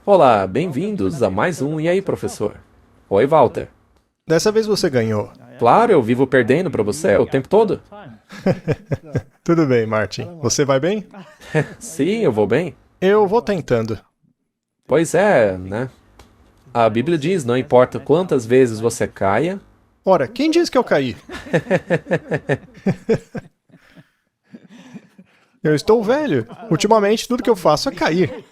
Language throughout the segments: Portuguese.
Olá, bem-vindos a mais um E aí, professor? Oi, Walter. Dessa vez você ganhou. Claro, eu vivo perdendo pra você o tempo todo. Tudo bem, Martin. Você vai bem? Sim, eu vou bem. Eu vou tentando. Pois é, né? A Bíblia diz, não importa quantas vezes você caia. Ora, quem disse que eu caí? Eu estou velho. Ultimamente, tudo que eu faço é cair.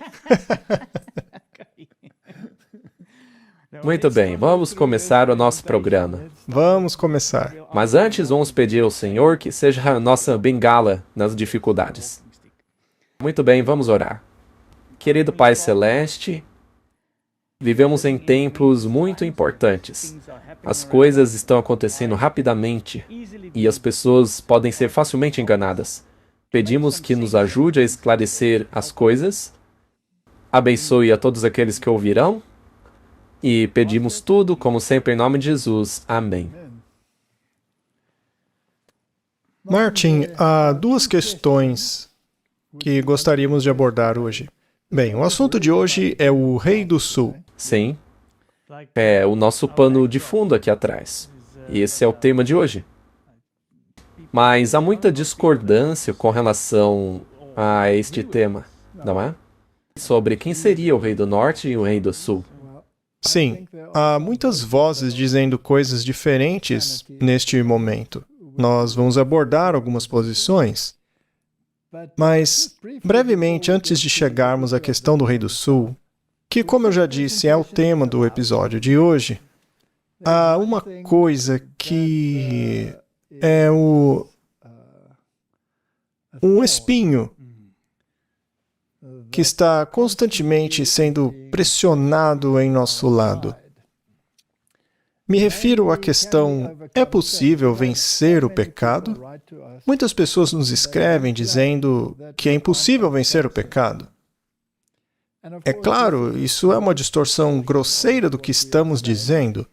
Muito bem, vamos começar o nosso programa. Vamos começar. Mas antes, vamos pedir ao Senhor que seja a nossa bengala nas dificuldades. Muito bem, vamos orar. Querido Pai Celeste, vivemos em tempos muito importantes. As coisas estão acontecendo rapidamente e as pessoas podem ser facilmente enganadas. Pedimos que nos ajude a esclarecer as coisas, abençoe a todos aqueles que ouvirão e pedimos tudo, como sempre, em nome de Jesus. Amém. Martin, há duas questões que gostaríamos de abordar hoje. Bem, o assunto de hoje é o Rei do Sul. Sim, é o nosso pano de fundo aqui atrás. E esse é o tema de hoje. Mas há muita discordância com relação a este tema, não é? Sobre quem seria o Rei do Norte e o Rei do Sul. Sim, há muitas vozes dizendo coisas diferentes neste momento. Nós vamos abordar algumas posições, mas, brevemente, antes de chegarmos à questão do Rei do Sul, que, como eu já disse, é o tema do episódio de hoje, há uma coisa que é um espinho que está constantemente sendo pressionado em nosso lado. Me refiro à questão: é possível vencer o pecado? Muitas pessoas nos escrevem dizendo que é impossível vencer o pecado. É claro, isso é uma distorção grosseira do que estamos dizendo,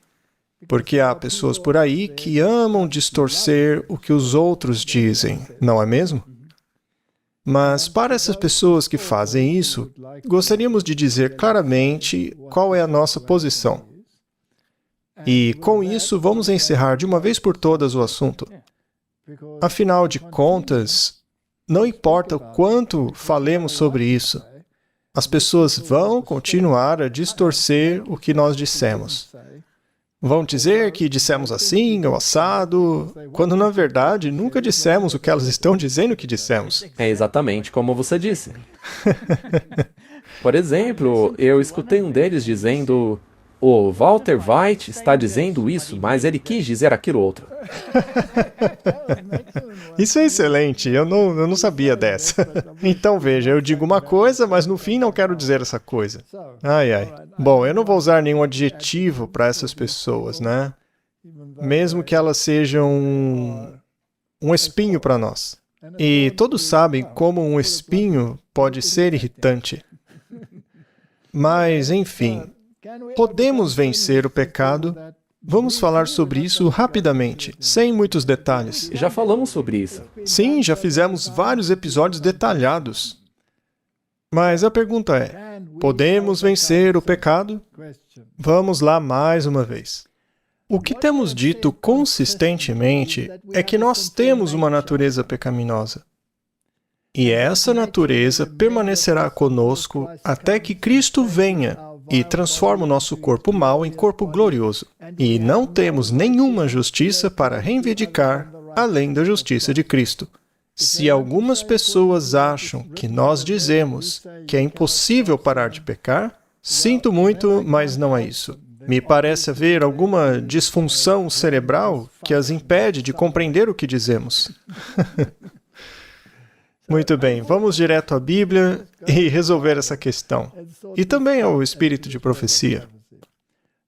porque há pessoas por aí que amam distorcer o que os outros dizem, não é mesmo? Mas para essas pessoas que fazem isso, gostaríamos de dizer claramente qual é a nossa posição. E com isso, vamos encerrar de uma vez por todas o assunto. Afinal de contas, não importa o quanto falemos sobre isso, as pessoas vão continuar a distorcer o que nós dissemos. Vão dizer que dissemos assim ou assado, quando na verdade nunca dissemos o que elas estão dizendo que dissemos. É exatamente como você disse. Por exemplo, eu escutei um deles dizendo: o Walter White está dizendo isso, mas ele quis dizer aquilo outro. Isso é excelente, eu não sabia dessa. Então veja, eu digo uma coisa, mas no fim não quero dizer essa coisa. Ai, ai. Bom, eu não vou usar nenhum adjetivo para essas pessoas, né? Mesmo que elas sejam um espinho para nós. E todos sabem como um espinho pode ser irritante. Mas, enfim, podemos vencer o pecado? Vamos falar sobre isso rapidamente, sem muitos detalhes. Já falamos sobre isso. Sim, já fizemos vários episódios detalhados. Mas a pergunta é: podemos vencer o pecado? Vamos lá mais uma vez. O que temos dito consistentemente é que nós temos uma natureza pecaminosa. E essa natureza permanecerá conosco até que Cristo venha e transforma o nosso corpo mau em corpo glorioso. E não temos nenhuma justiça para reivindicar além da justiça de Cristo. Se algumas pessoas acham que nós dizemos que é impossível parar de pecar, sinto muito, mas não é isso. Me parece haver alguma disfunção cerebral que as impede de compreender o que dizemos. Muito bem, vamos direto à Bíblia e resolver essa questão. E também ao espírito de profecia.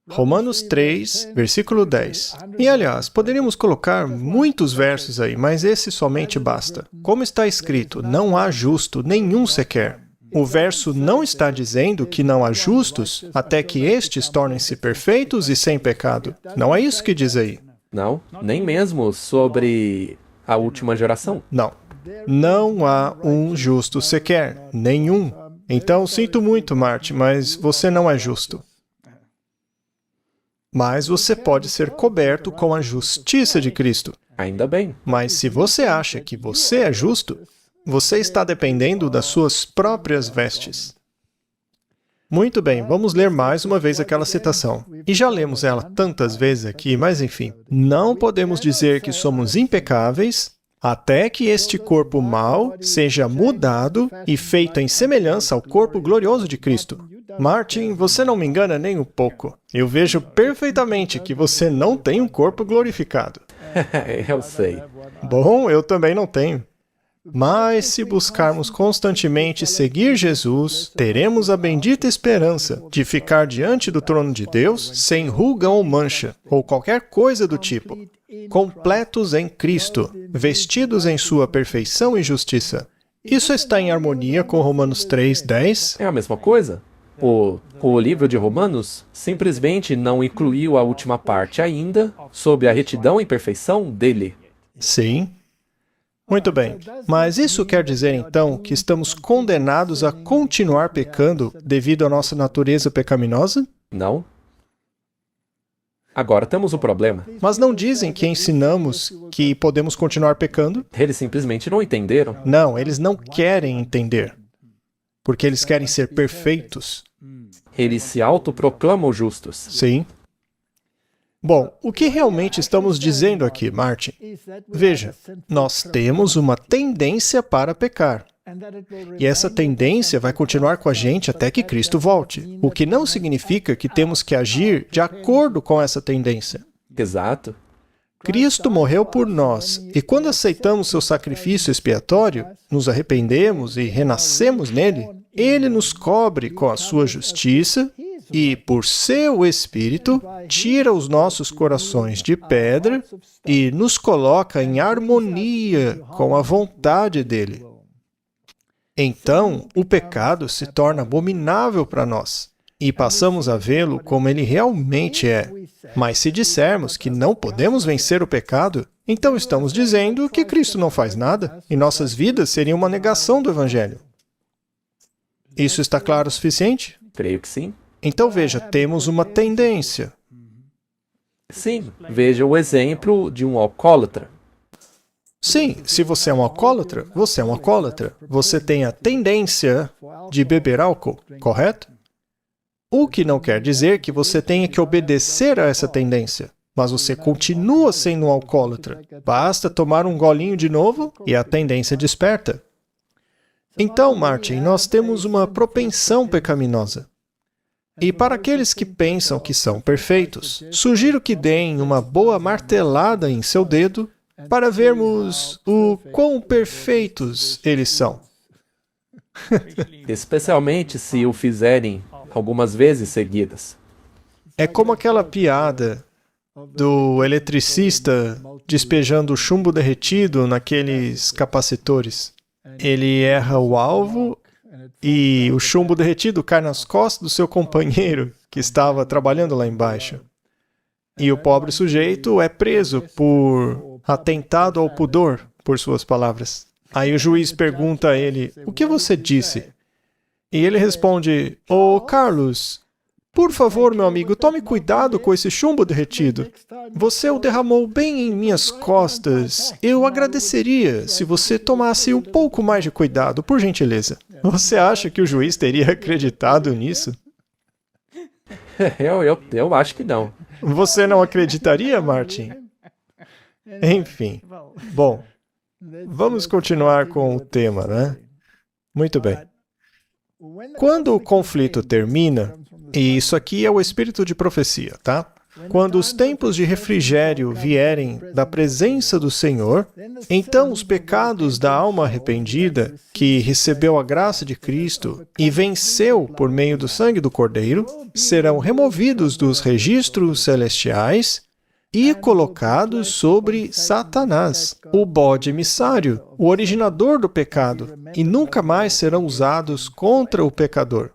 Romanos 3, versículo 10. E, aliás, poderíamos colocar muitos versos aí, mas esse somente basta. Como está escrito, não há justo nenhum sequer. O verso não está dizendo que não há justos até que estes tornem-se perfeitos e sem pecado. Não é isso que diz aí. Não, nem mesmo sobre a última geração. Não. Não há um justo sequer, nenhum. Então, sinto muito, Marty, mas você não é justo. Mas você pode ser coberto com a justiça de Cristo. Ainda bem. Mas se você acha que você é justo, você está dependendo das suas próprias vestes. Muito bem, vamos ler mais uma vez aquela citação. E já lemos ela tantas vezes aqui, mas enfim. Não podemos dizer que somos impecáveis até que este corpo mau seja mudado e feito em semelhança ao corpo glorioso de Cristo. Martin, você não me engana nem um pouco. Eu vejo perfeitamente que você não tem um corpo glorificado. Eu sei. Bom, eu também não tenho. Mas se buscarmos constantemente seguir Jesus, teremos a bendita esperança de ficar diante do trono de Deus sem ruga ou mancha, ou qualquer coisa do tipo, completos em Cristo, vestidos em sua perfeição e justiça. Isso está em harmonia com Romanos 3:10? É a mesma coisa? O livro de Romanos simplesmente não incluiu a última parte ainda, sob a retidão e perfeição dele. Sim. Muito bem. Mas isso quer dizer, então, que estamos condenados a continuar pecando devido à nossa natureza pecaminosa? Não? Agora temos um problema. Mas não dizem que ensinamos que podemos continuar pecando? Eles simplesmente não entenderam. Não, eles não querem entender. Porque eles querem ser perfeitos. Eles se autoproclamam justos. Sim. Bom, o que realmente estamos dizendo aqui, Martin? Veja, nós temos uma tendência para pecar. E essa tendência vai continuar com a gente até que Cristo volte. O que não significa que temos que agir de acordo com essa tendência. Exato. Cristo morreu por nós, e quando aceitamos seu sacrifício expiatório, nos arrependemos e renascemos nele, ele nos cobre com a sua justiça e, por seu Espírito, tira os nossos corações de pedra e nos coloca em harmonia com a vontade dele. Então, o pecado se torna abominável para nós e passamos a vê-lo como ele realmente é. Mas se dissermos que não podemos vencer o pecado, então estamos dizendo que Cristo não faz nada e nossas vidas seriam uma negação do Evangelho. Isso está claro o suficiente? Creio que sim. Então veja, temos uma tendência. Sim, veja o exemplo de um alcoólatra. Sim, se você é um alcoólatra, você é um alcoólatra. Você tem a tendência de beber álcool, correto? O que não quer dizer que você tenha que obedecer a essa tendência. Mas você continua sendo um alcoólatra. Basta tomar um golinho de novo e a tendência desperta. Então, Martin, nós temos uma propensão pecaminosa. E para aqueles que pensam que são perfeitos, sugiro que deem uma boa martelada em seu dedo para vermos o quão perfeitos eles são. Especialmente se o fizerem algumas vezes seguidas. É como aquela piada do eletricista despejando chumbo derretido naqueles capacitores. Ele erra o alvo e o chumbo derretido cai nas costas do seu companheiro que estava trabalhando lá embaixo. E o pobre sujeito é preso por atentado ao pudor, por suas palavras. Aí o juiz pergunta a ele, o que você disse? E ele responde, ô Carlos, por favor, meu amigo, tome cuidado com esse chumbo derretido. Você o derramou bem em minhas costas. Eu agradeceria se você tomasse um pouco mais de cuidado, por gentileza. Você acha que o juiz teria acreditado nisso? Eu acho que não. Você não acreditaria, Martin? Enfim. Bom, vamos continuar com o tema, né? Muito bem. Quando o conflito termina, e isso aqui é o espírito de profecia, tá? Quando os tempos de refrigério vierem da presença do Senhor, então os pecados da alma arrependida, que recebeu a graça de Cristo e venceu por meio do sangue do Cordeiro, serão removidos dos registros celestiais e colocados sobre Satanás, o bode emissário, o originador do pecado, e nunca mais serão usados contra o pecador.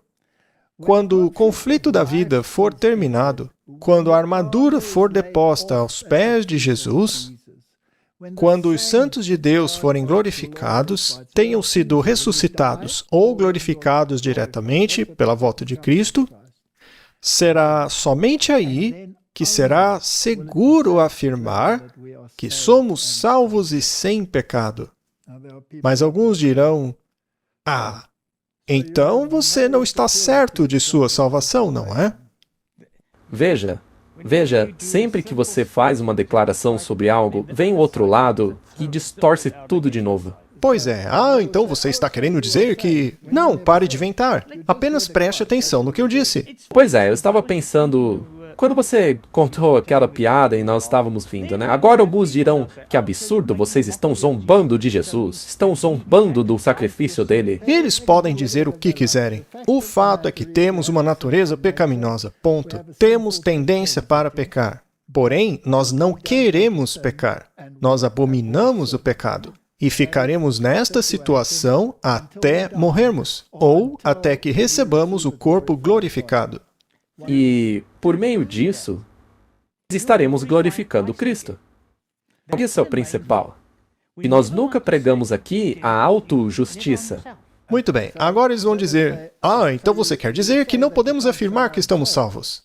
Quando o conflito da vida for terminado, quando a armadura for deposta aos pés de Jesus, Quando os santos de Deus forem glorificados, tenham sido ressuscitados ou glorificados diretamente pela volta de Cristo, será somente aí que será seguro afirmar que somos salvos e sem pecado. Mas alguns dirão: então você não está certo de sua salvação, não é? Veja, sempre que você faz uma declaração sobre algo, vem o outro lado e distorce tudo de novo. Pois é. Então você está querendo dizer que... Não, pare de inventar. Apenas preste atenção no que eu disse. Pois é, eu estava pensando... Quando você contou aquela piada e nós estávamos vindo, né? Agora alguns dirão que absurdo, vocês estão zombando de Jesus, estão zombando do sacrifício dele. Eles podem dizer o que quiserem. O fato é que temos uma natureza pecaminosa, ponto. Temos tendência para pecar. Porém, nós não queremos pecar. Nós abominamos o pecado. E ficaremos nesta situação até morrermos, ou até que recebamos o corpo glorificado. E, por meio disso, estaremos glorificando Cristo. Isso é o principal. E nós nunca pregamos aqui a autojustiça. Muito bem, agora eles vão dizer: então você quer dizer que não podemos afirmar que estamos salvos.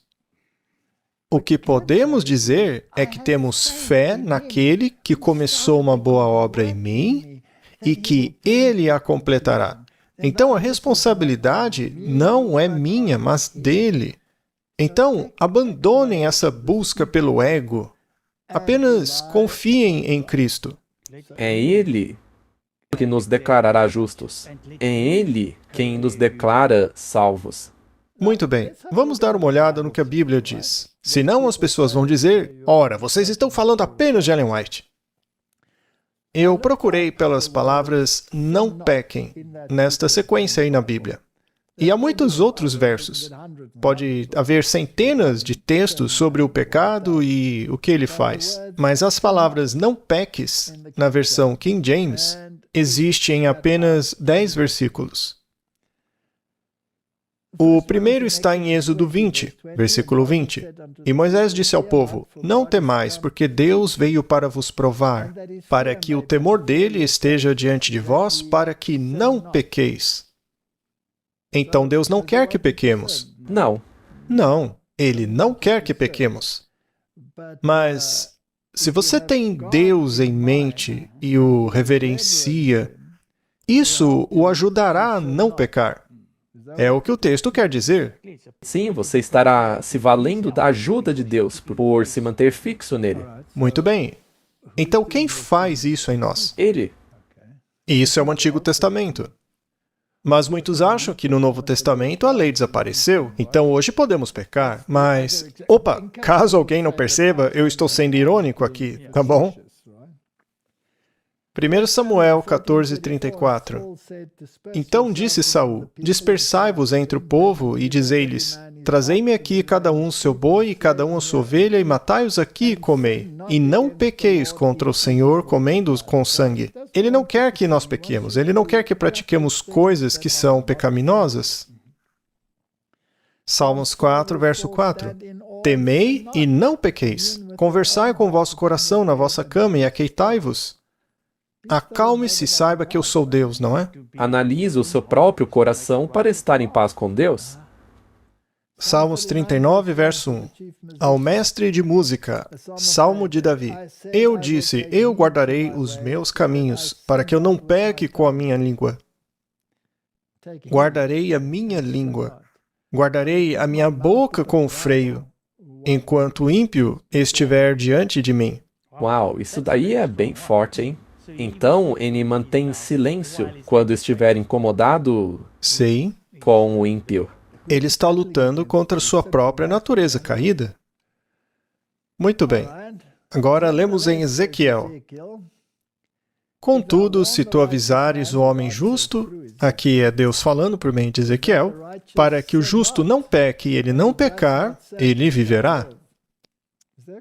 O que podemos dizer é que temos fé naquele que começou uma boa obra em mim e que ele a completará. Então a responsabilidade não é minha, mas dele. Então, abandonem essa busca pelo ego. Apenas confiem em Cristo. É Ele que nos declarará justos. É Ele quem nos declara salvos. Muito bem, vamos dar uma olhada no que a Bíblia diz. Senão as pessoas vão dizer: ora, vocês estão falando apenas de Ellen White. Eu procurei pelas palavras não pequem nesta sequência aí na Bíblia. E há muitos outros versos. Pode haver centenas de textos sobre o pecado e o que ele faz. Mas as palavras não peques, na versão King James, existem em apenas 10 versículos. O primeiro está em Êxodo 20, versículo 20. E Moisés disse ao povo: não temais, porque Deus veio para vos provar, para que o temor dele esteja diante de vós, para que não pequeis. Então Deus não quer que pequemos. Não. Não, Ele não quer que pequemos. Mas, se você tem Deus em mente e o reverencia, isso o ajudará a não pecar. É o que o texto quer dizer. Sim, você estará se valendo da ajuda de Deus por se manter fixo nele. Muito bem. Então, quem faz isso em nós? Ele. E isso é o Antigo Testamento. Mas muitos acham que no Novo Testamento a lei desapareceu, então hoje podemos pecar. Mas, caso alguém não perceba, eu estou sendo irônico aqui, tá bom? 1 Samuel 14:34. Então disse Saul: dispersai-vos entre o povo e dizei-lhes: trazei-me aqui cada um seu boi e cada um a sua ovelha e matai-os aqui e comei. E não pequeis contra o Senhor comendo-os com sangue. Ele não quer que nós pequemos. Ele não quer que pratiquemos coisas que são pecaminosas. Salmos 4, verso 4. Temei e não pequeis. Conversai com o vosso coração na vossa cama e aqueitai-vos. Acalme-se e saiba que eu sou Deus, não é? Analise o seu próprio coração para estar em paz com Deus. Salmos 39, verso 1. Ao mestre de música, Salmo de Davi. Eu disse: eu guardarei os meus caminhos, para que eu não peque com a minha língua. Guardarei a minha língua. Guardarei a minha boca com freio, enquanto o ímpio estiver diante de mim. Uau, isso daí é bem forte, hein? Então, ele mantém silêncio quando estiver incomodado Sim. com o ímpio. Ele está lutando contra sua própria natureza caída. Muito bem. Agora lemos em Ezequiel. Contudo, se tu avisares o homem justo, aqui é Deus falando por meio de Ezequiel, para que o justo não peque e ele não pecar, ele viverá.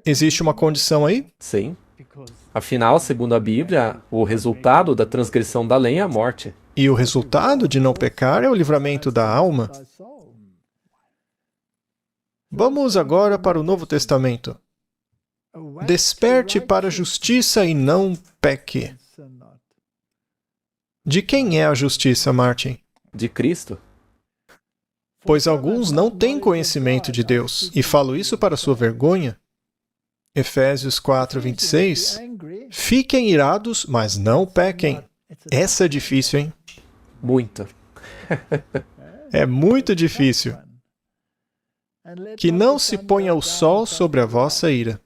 Existe uma condição aí? Sim. Afinal, segundo a Bíblia, o resultado da transgressão da lei é a morte. E o resultado de não pecar é o livramento da alma. Vamos agora para o Novo Testamento. Desperte para a justiça e não peque. De quem é a justiça, Martin? De Cristo. Pois alguns não têm conhecimento de Deus, e falo isso para sua vergonha. Efésios 4:26. Fiquem irados, mas não pequem. Essa é difícil, hein? Muito. É muito difícil. Que não se ponha o sol sobre a vossa ira.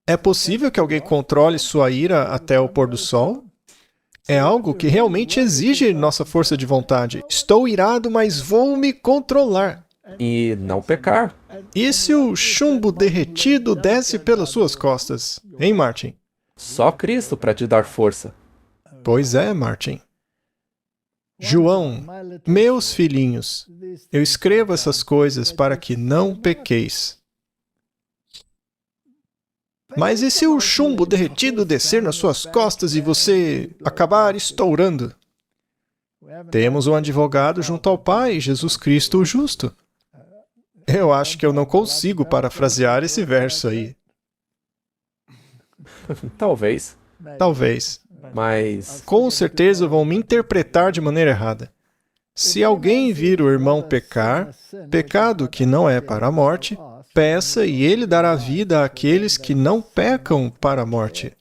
É possível que alguém controle sua ira até o pôr do sol? É algo que realmente exige nossa força de vontade. Estou irado, mas vou me controlar. E não pecar. E se o chumbo derretido desce pelas suas costas? Hein, Martin? Só Cristo para te dar força. Pois é, Martin. João, meus filhinhos, eu escrevo essas coisas para que não pequeis. Mas e se o chumbo derretido descer nas suas costas e você acabar estourando? Temos um advogado junto ao Pai, Jesus Cristo o Justo. Eu acho que eu não consigo parafrasear esse verso aí. Talvez. Talvez. Mas Com certeza vão me interpretar de maneira errada. Se alguém vir o irmão pecar, pecado que não é para a morte, peça e ele dará vida àqueles que não pecam para a morte.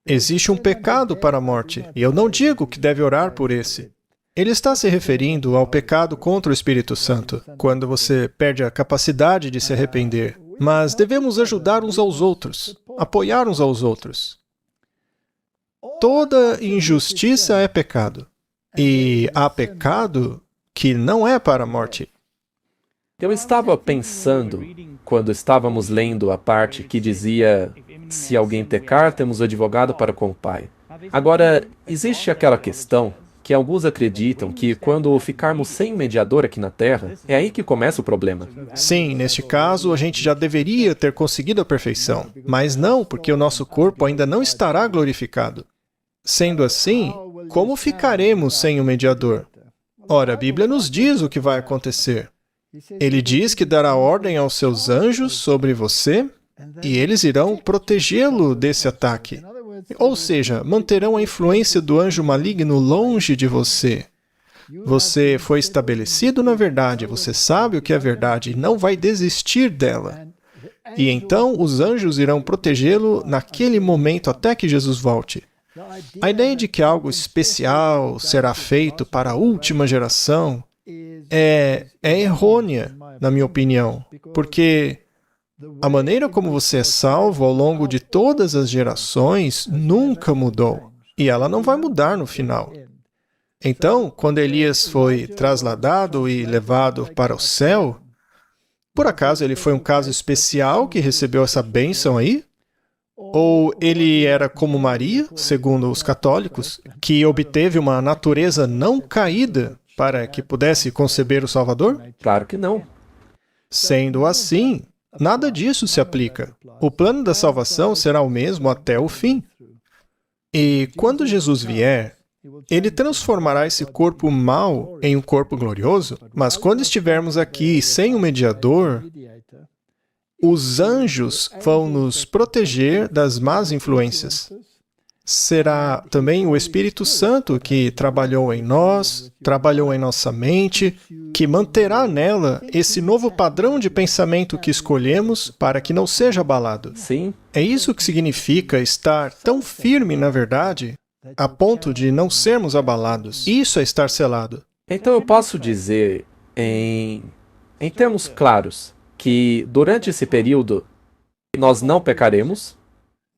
Existe um pecado para a morte, e eu não digo que deve orar por esse. Ele está se referindo ao pecado contra o Espírito Santo, quando você perde a capacidade de se arrepender. Mas devemos ajudar uns aos outros, apoiar uns aos outros. Toda injustiça é pecado. E há pecado que não é para a morte. eu estava pensando, quando estávamos lendo a parte que dizia: se alguém pecar, temos advogado para com o Pai. Agora, existe aquela questão que alguns acreditam que quando ficarmos sem mediador aqui na Terra, é aí que começa o problema. Sim, neste caso, a gente já deveria ter conseguido a perfeição. Mas não, porque o nosso corpo ainda não estará glorificado. Sendo assim, como ficaremos sem o mediador? Ora, a Bíblia nos diz o que vai acontecer. Ele diz que dará ordem aos seus anjos sobre você e eles irão protegê-lo desse ataque. Ou seja, manterão a influência do anjo maligno longe de você. Você foi estabelecido na verdade, você sabe o que é verdade e não vai desistir dela. E então os anjos irão protegê-lo naquele momento até que Jesus volte. A ideia de que algo especial será feito para a última geração é errônea, na minha opinião, porque a maneira como você é salvo ao longo de todas as gerações nunca mudou, e ela não vai mudar no final. Então, quando Elias foi trasladado e levado para o céu, por acaso ele foi um caso especial que recebeu essa bênção aí? Ou ele era como Maria, segundo os católicos, que obteve uma natureza não caída para que pudesse conceber o Salvador? Claro que não. Sendo assim, nada disso se aplica. O plano da salvação será o mesmo até o fim. E quando Jesus vier, ele transformará esse corpo mau em um corpo glorioso, mas quando estivermos aqui sem um mediador, os anjos vão nos proteger das más influências. Será também o Espírito Santo que trabalhou em nós, trabalhou em nossa mente, que manterá nela esse novo padrão de pensamento que escolhemos para que não seja abalado. Sim. É isso que significa estar tão firme na verdade, a ponto de não sermos abalados. Isso é estar selado. Então eu posso dizer, em termos claros, que durante esse período nós não pecaremos.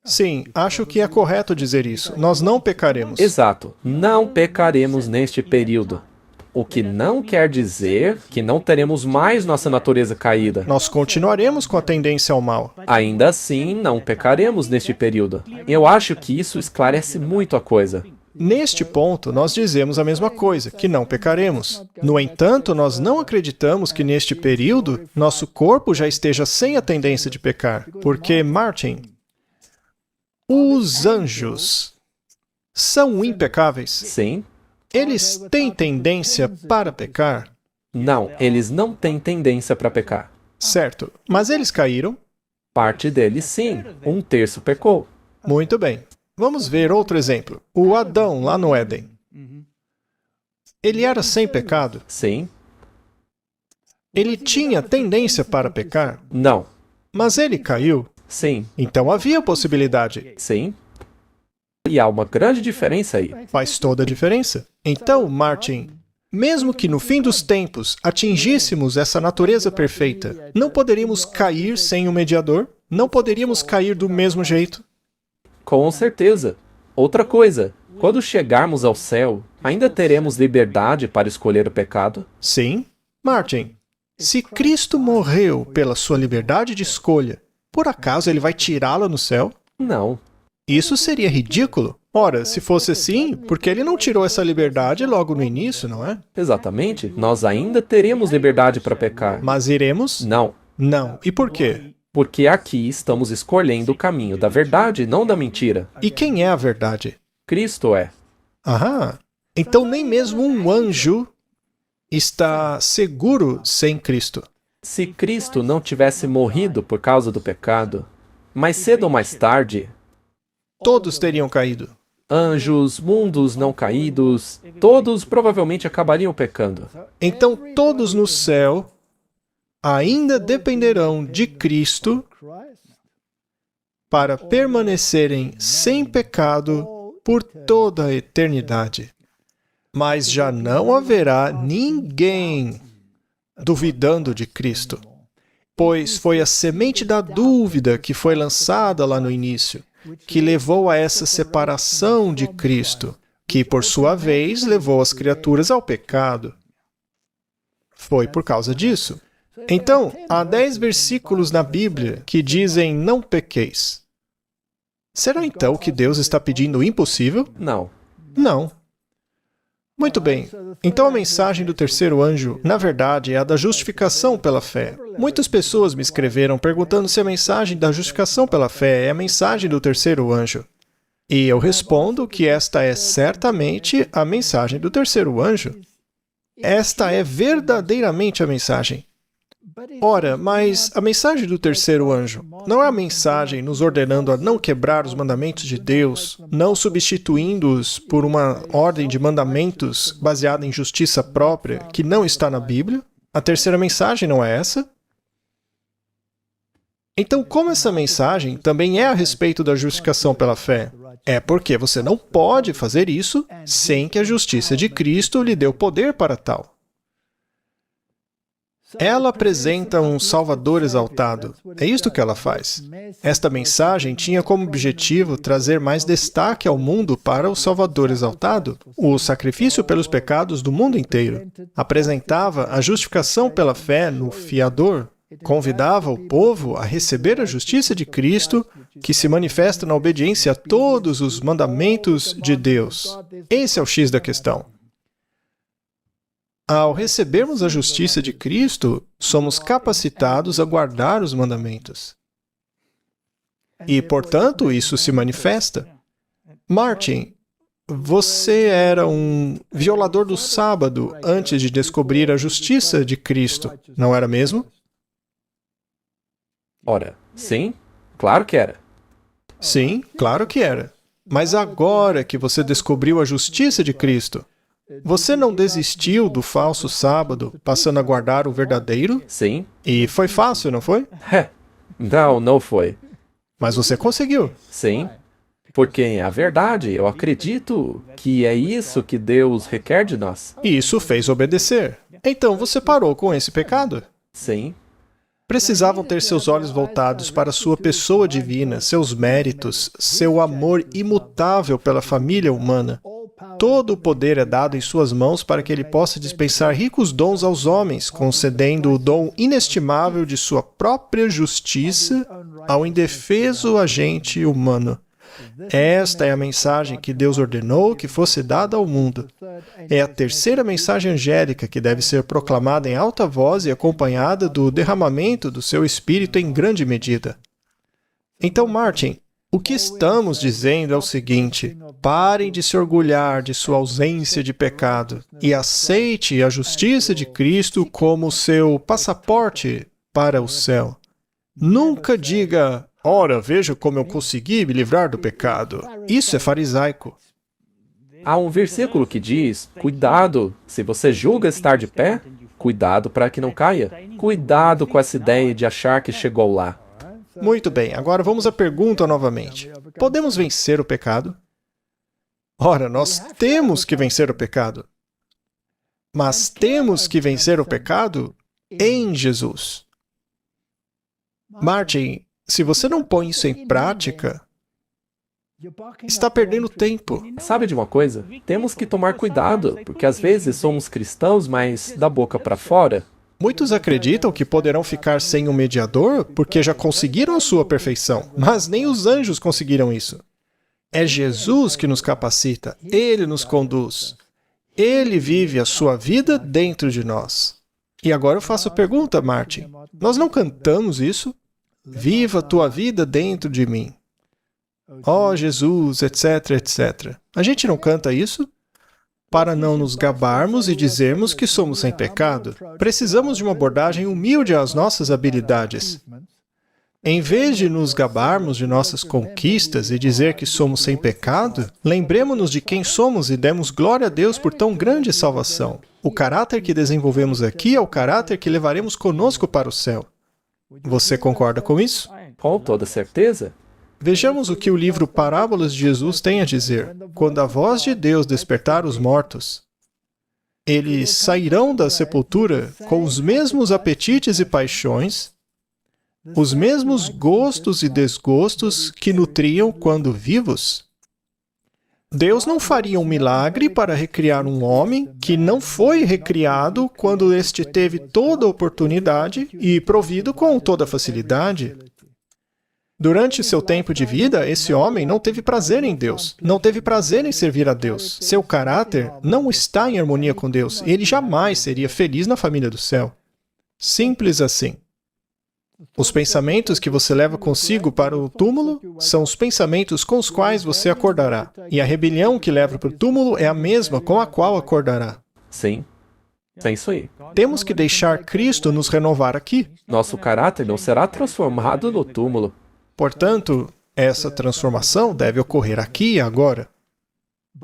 Sim, acho que é correto dizer isso. Nós não pecaremos. Exato. Não pecaremos neste período. O que não quer dizer que não teremos mais nossa natureza caída. Nós continuaremos com a tendência ao mal. Ainda assim, não pecaremos neste período. Eu acho que isso esclarece muito a coisa. Neste ponto, nós dizemos a mesma coisa, que não pecaremos. No entanto, nós não acreditamos que neste período nosso corpo já esteja sem a tendência de pecar. Porque, Martin, os anjos são impecáveis? Sim. Eles têm tendência para pecar? Não, eles não têm tendência para pecar. Certo. Mas eles caíram? Parte deles, sim. Um terço pecou. Muito bem. Vamos ver outro exemplo. O Adão, lá no Éden. Ele era sem pecado? Sim. Ele tinha tendência para pecar? Não. Mas ele caiu? Sim. Então havia possibilidade. Sim. E há uma grande diferença aí. Faz toda a diferença. Então, Martin, mesmo que no fim dos tempos atingíssemos essa natureza perfeita, não poderíamos cair sem o mediador? Não poderíamos cair do mesmo jeito? Com certeza. Outra coisa, quando chegarmos ao céu, ainda teremos liberdade para escolher o pecado? Sim. Martin, se Cristo morreu pela sua liberdade de escolha, por acaso ele vai tirá-la no céu? Não. Isso seria ridículo. Ora, se fosse assim, por que ele não tirou essa liberdade logo no início, não é? Exatamente. Nós ainda teremos liberdade para pecar. Mas iremos? Não. Não. E por quê? Porque aqui estamos escolhendo o caminho da verdade, não da mentira. E quem é a verdade? Cristo é. Aham. Então nem mesmo um anjo está seguro sem Cristo. Se Cristo não tivesse morrido por causa do pecado, mais cedo ou mais tarde, Todos teriam caído. anjos, mundos não caídos, todos provavelmente acabariam pecando. Então todos no céu ainda dependerão de Cristo para permanecerem sem pecado por toda a eternidade. Mas já não haverá ninguém duvidando de Cristo, pois foi a semente da dúvida que foi lançada lá no início, que levou a essa separação de Cristo, que por sua vez levou as criaturas ao pecado. Foi por causa disso. Então, há 10 versículos na Bíblia que dizem não pequeis. Será então que Deus está pedindo o impossível? Não. Não. Muito bem. Então a mensagem do terceiro anjo, na verdade, é a da justificação pela fé. Muitas pessoas me escreveram perguntando se a mensagem da justificação pela fé é a mensagem do terceiro anjo. E eu respondo que esta é certamente a mensagem do terceiro anjo. Esta é verdadeiramente a mensagem. Ora, mas a mensagem do terceiro anjo não é a mensagem nos ordenando a não quebrar os mandamentos de Deus, não substituindo-os por uma ordem de mandamentos baseada em justiça própria que não está na Bíblia? A terceira mensagem não é essa? Então, como essa mensagem também é a respeito da justificação pela fé? É porque você não pode fazer isso sem que a justiça de Cristo lhe dê o poder para tal. Ela apresenta um Salvador exaltado. É isto que ela faz. Esta mensagem tinha como objetivo trazer mais destaque ao mundo para o Salvador exaltado, o sacrifício pelos pecados do mundo inteiro. Apresentava a justificação pela fé no fiador. Convidava o povo a receber a justiça de Cristo, que se manifesta na obediência a todos os mandamentos de Deus. Esse é o X da questão. Ao recebermos a justiça de Cristo, somos capacitados a guardar os mandamentos. E, portanto, isso se manifesta. Martin, você era um violador do sábado antes de descobrir a justiça de Cristo, não era mesmo? Ora, sim, claro que era. Sim, claro que era. Mas agora que você descobriu a justiça de Cristo, você não desistiu do falso sábado, passando a guardar o verdadeiro? Sim. E foi fácil, não foi? Não, não foi. Mas você conseguiu. Sim. Porque é a verdade, eu acredito que é isso que Deus requer de nós. E isso fez obedecer. Então você parou com esse pecado? Sim. Precisavam ter seus olhos voltados para sua pessoa divina, seus méritos, seu amor imutável pela família humana. Todo o poder é dado em suas mãos para que ele possa dispensar ricos dons aos homens, concedendo o dom inestimável de sua própria justiça ao indefeso agente humano. Esta é a mensagem que Deus ordenou que fosse dada ao mundo. É a terceira mensagem angélica que deve ser proclamada em alta voz e acompanhada do derramamento do seu Espírito em grande medida. Então, Martin, o que estamos dizendo é o seguinte: parem de se orgulhar de sua ausência de pecado e aceite a justiça de Cristo como seu passaporte para o céu. Nunca diga, ora, veja como eu consegui me livrar do pecado. Isso é farisaico. Há um versículo que diz: cuidado, se você julga estar de pé, cuidado para que não caia. Cuidado com essa ideia de achar que chegou lá. Muito bem, agora vamos à pergunta novamente. Podemos vencer o pecado? Ora, nós temos que vencer o pecado. Mas temos que vencer o pecado em Jesus. Martin, se você não põe isso em prática, está perdendo tempo. Sabe de uma coisa? Temos que tomar cuidado, porque às vezes somos cristãos, mas da boca para fora. Muitos acreditam que poderão ficar sem um mediador porque já conseguiram a sua perfeição, mas nem os anjos conseguiram isso. É Jesus que nos capacita, Ele nos conduz. Ele vive a sua vida dentro de nós. E agora eu faço a pergunta, Martin. Nós não cantamos isso? Viva a tua vida dentro de mim. Ó Jesus, etc, etc. A gente não canta isso? Para não nos gabarmos e dizermos que somos sem pecado, precisamos de uma abordagem humilde às nossas habilidades. Em vez de nos gabarmos de nossas conquistas e dizer que somos sem pecado, lembremos-nos de quem somos e demos glória a Deus por tão grande salvação. O caráter que desenvolvemos aqui é o caráter que levaremos conosco para o céu. Você concorda com isso? Com toda certeza. Vejamos o que o livro Parábolas de Jesus tem a dizer. Quando a voz de Deus despertar os mortos, eles sairão da sepultura com os mesmos apetites e paixões, os mesmos gostos e desgostos que nutriam quando vivos. Deus não faria um milagre para recriar um homem que não foi recriado quando este teve toda a oportunidade e provido com toda a facilidade. Durante seu tempo de vida, esse homem não teve prazer em Deus, não teve prazer em servir a Deus. Seu caráter não está em harmonia com Deus. Ele jamais seria feliz na família do céu. Simples assim. Os pensamentos que você leva consigo para o túmulo são os pensamentos com os quais você acordará. E a rebelião que leva para o túmulo é a mesma com a qual acordará. Sim. É isso aí. Temos que deixar Cristo nos renovar aqui. Nosso caráter não será transformado no túmulo. Portanto, essa transformação deve ocorrer aqui e agora.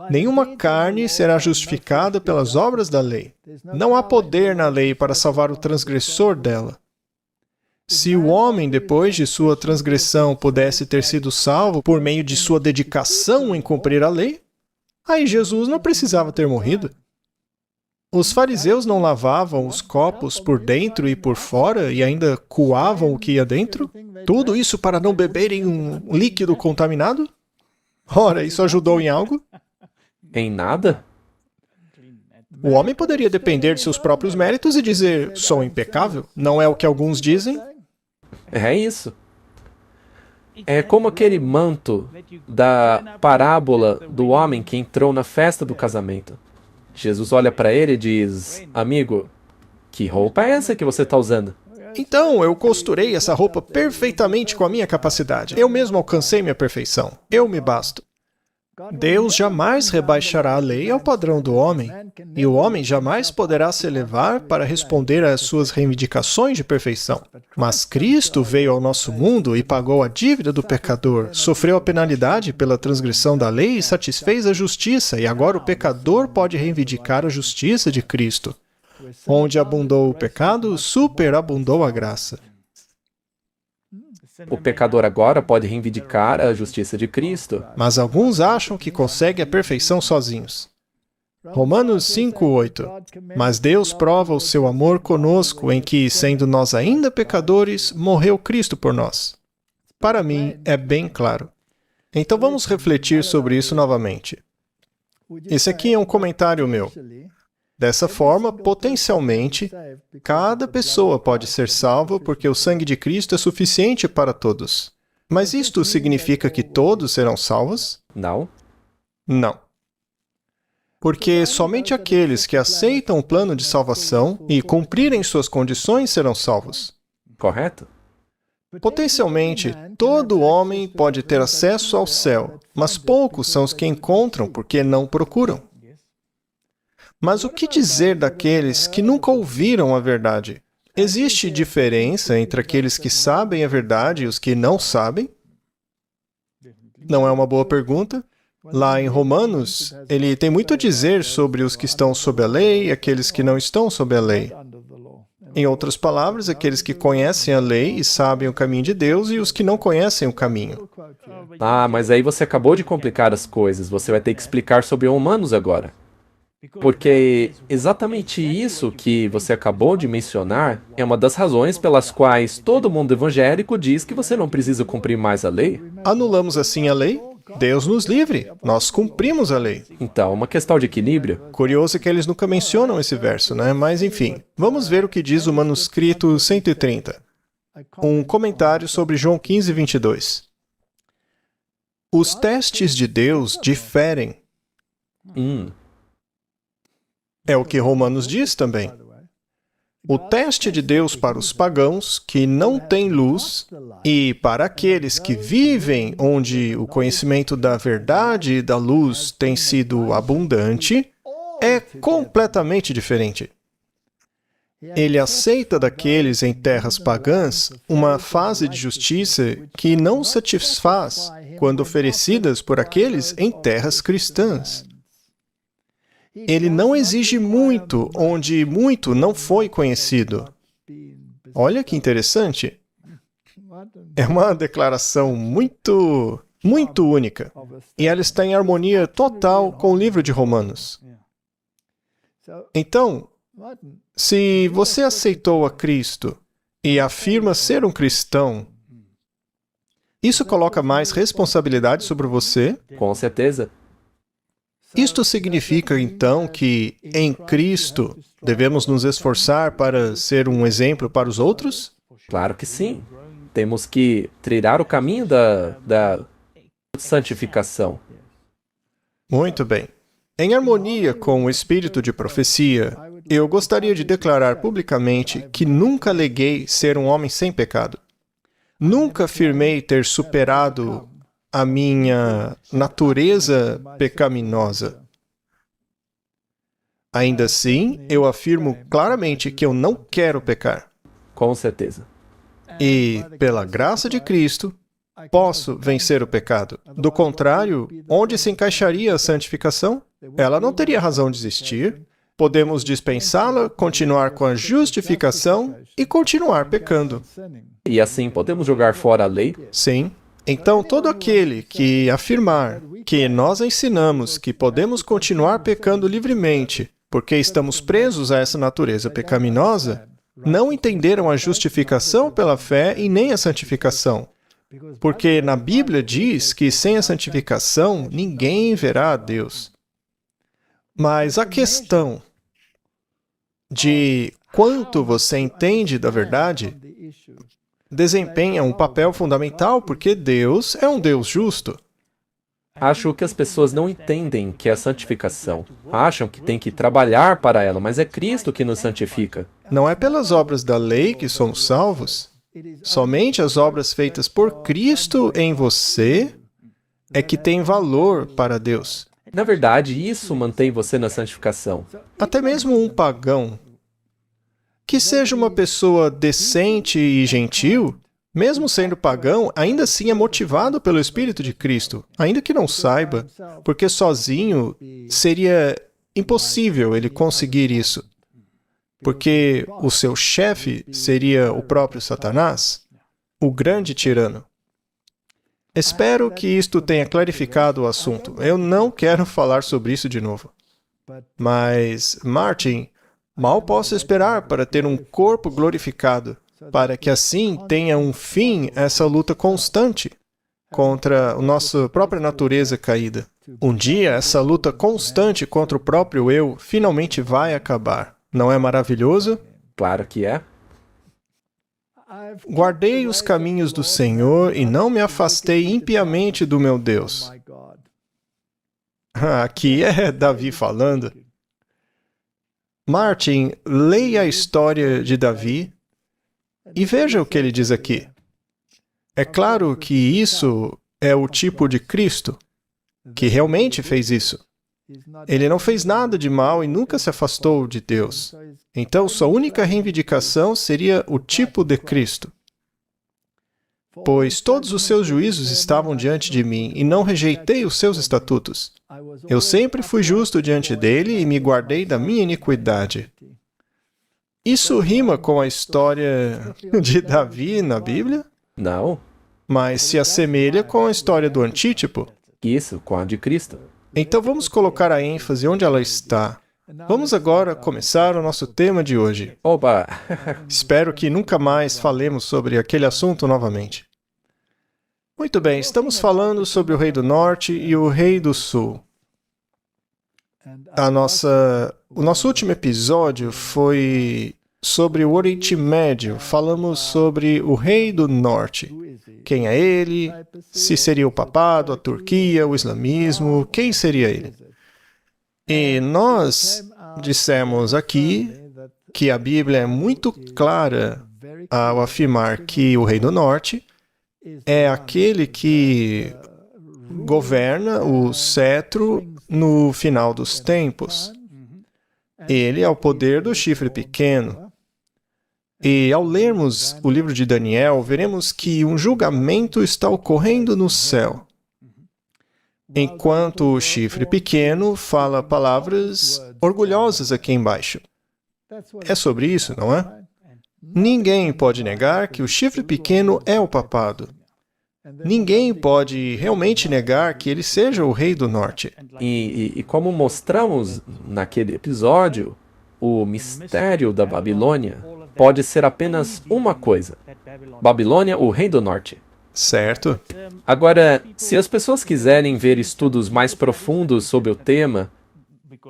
Nenhuma carne será justificada pelas obras da lei. Não há poder na lei para salvar o transgressor dela. Se o homem, depois de sua transgressão, pudesse ter sido salvo por meio de sua dedicação em cumprir a lei, aí Jesus não precisava ter morrido. Os fariseus não lavavam os copos por dentro e por fora e ainda coavam o que ia dentro? Tudo isso para não beberem um líquido contaminado? Ora, isso ajudou em algo? Em nada? O homem poderia depender de seus próprios méritos e dizer, sou impecável. Não é o que alguns dizem? É isso. É como aquele manto da parábola do homem que entrou na festa do casamento. Jesus olha para ele e diz, amigo, que roupa é essa que você está usando? Então, eu costurei essa roupa perfeitamente com a minha capacidade. Eu mesmo alcancei minha perfeição. Eu me basto. Deus jamais rebaixará a lei ao padrão do homem, e o homem jamais poderá se elevar para responder às suas reivindicações de perfeição. Mas Cristo veio ao nosso mundo e pagou a dívida do pecador, sofreu a penalidade pela transgressão da lei e satisfez a justiça, e agora o pecador pode reivindicar a justiça de Cristo. Onde abundou o pecado, superabundou a graça. O pecador agora pode reivindicar a justiça de Cristo. Mas alguns acham que conseguem a perfeição sozinhos. Romanos 5:8. Mas Deus prova o seu amor conosco em que, sendo nós ainda pecadores, morreu Cristo por nós. Para mim, é bem claro. Então vamos refletir sobre isso novamente. Esse aqui é um comentário meu. Dessa forma, potencialmente, cada pessoa pode ser salva porque o sangue de Cristo é suficiente para todos. Mas isto significa que todos serão salvos? Não? Não. Porque somente aqueles que aceitam o plano de salvação e cumprirem suas condições serão salvos. Correto? Potencialmente, todo homem pode ter acesso ao céu, mas poucos são os que encontram porque não procuram. Mas o que dizer daqueles que nunca ouviram a verdade? Existe diferença entre aqueles que sabem a verdade e os que não sabem? Não é uma boa pergunta? Lá em Romanos, ele tem muito a dizer sobre os que estão sob a lei e aqueles que não estão sob a lei. Em outras palavras, aqueles que conhecem a lei e sabem o caminho de Deus e os que não conhecem o caminho. Ah, mas aí você acabou de complicar as coisas. Você vai ter que explicar sobre Romanos agora. Porque exatamente isso que você acabou de mencionar é uma das razões pelas quais todo mundo evangélico diz que você não precisa cumprir mais a lei. Anulamos assim a lei? Deus nos livre. Nós cumprimos a lei. Então, uma questão de equilíbrio. Curioso que eles nunca mencionam esse verso, né? Mas enfim, vamos ver o que diz o manuscrito 130. Um comentário sobre João 15, 22. Os testes de Deus diferem. É o que Romanos diz também. O teste de Deus para os pagãos que não têm luz e para aqueles que vivem onde o conhecimento da verdade e da luz tem sido abundante é completamente diferente. Ele aceita daqueles em terras pagãs uma fase de justiça que não satisfaz quando oferecidas por aqueles em terras cristãs. Ele não exige muito onde muito não foi conhecido. Olha que interessante. É uma declaração muito única. E ela está em harmonia total com o livro de Romanos. Então, se você aceitou a Cristo e afirma ser um cristão, isso coloca mais responsabilidade sobre você? Com certeza. Isto significa, então, que em Cristo devemos nos esforçar para ser um exemplo para os outros? Claro que sim. Temos que trilhar o caminho da santificação. Muito bem. Em harmonia com o espírito de profecia, eu gostaria de declarar publicamente que nunca aleguei ser um homem sem pecado. Nunca afirmei ter superado a minha natureza pecaminosa. Ainda assim, eu afirmo claramente que eu não quero pecar. Com certeza. E, pela graça de Cristo, posso vencer o pecado. Do contrário, onde se encaixaria a santificação? Ela não teria razão de existir. Podemos dispensá-la, continuar com a justificação e continuar pecando. E assim podemos jogar fora a lei? Sim. Então, todo aquele que afirmar que nós ensinamos que podemos continuar pecando livremente porque estamos presos a essa natureza pecaminosa, não entenderam a justificação pela fé e nem a santificação. Porque na Bíblia diz que sem a santificação ninguém verá a Deus. Mas a questão de quanto você entende da verdade desempenha um papel fundamental porque Deus é um Deus justo. Acho que as pessoas não entendem que é a santificação. Acham que tem que trabalhar para ela, mas é Cristo que nos santifica. Não é pelas obras da lei que somos salvos. Somente as obras feitas por Cristo em você é que têm valor para Deus. Na verdade, isso mantém você na santificação. Até mesmo um pagão que seja uma pessoa decente e gentil, mesmo sendo pagão, ainda assim é motivado pelo Espírito de Cristo, ainda que não saiba, porque sozinho seria impossível ele conseguir isso. Porque o seu chefe seria o próprio Satanás, o grande tirano. Espero que isto tenha clarificado o assunto. Eu não quero falar sobre isso de novo. Mas, Martin, mal posso esperar para ter um corpo glorificado, para que assim tenha um fim essa luta constante contra a nossa própria natureza caída. Um dia, essa luta constante contra o próprio eu finalmente vai acabar. Não é maravilhoso? Claro que é. Guardei os caminhos do Senhor e não me afastei impiamente do meu Deus. Aqui é Davi falando. Martin, leia a história de Davi e veja o que ele diz aqui. É claro que isso é o tipo de Cristo, que realmente fez isso. Ele não fez nada de mal e nunca se afastou de Deus. Então, sua única reivindicação seria o tipo de Cristo. Pois todos os seus juízos estavam diante de mim, e não rejeitei os seus estatutos. Eu sempre fui justo diante dele e me guardei da minha iniquidade. Isso rima com a história de Davi na Bíblia, Não? mas se assemelha com a história do Antítipo. Isso, com a de Cristo. Então vamos colocar a ênfase onde ela está. Vamos agora começar o nosso tema de hoje. Oba! Espero que nunca mais falemos sobre aquele assunto novamente. Muito bem, estamos falando sobre o Rei do Norte e o Rei do Sul. O nosso último episódio foi sobre o Oriente Médio. Falamos sobre o Rei do Norte. Quem é ele? Se seria o papado, a Turquia, o islamismo? Quem seria ele? E nós dissemos aqui que a Bíblia é muito clara ao afirmar que o Rei do Norte é aquele que governa o cetro no final dos tempos. Ele é o poder do chifre pequeno. E ao lermos o livro de Daniel, veremos que um julgamento está ocorrendo no céu, enquanto o chifre pequeno fala palavras orgulhosas aqui embaixo. É sobre isso, não é? Ninguém pode negar que o chifre pequeno é o papado. Ninguém pode realmente negar que ele seja o Rei do Norte. E como mostramos naquele episódio, o mistério da Babilônia pode ser apenas uma coisa: Babilônia, o Rei do Norte. Certo? Agora, se as pessoas quiserem ver estudos mais profundos sobre o tema,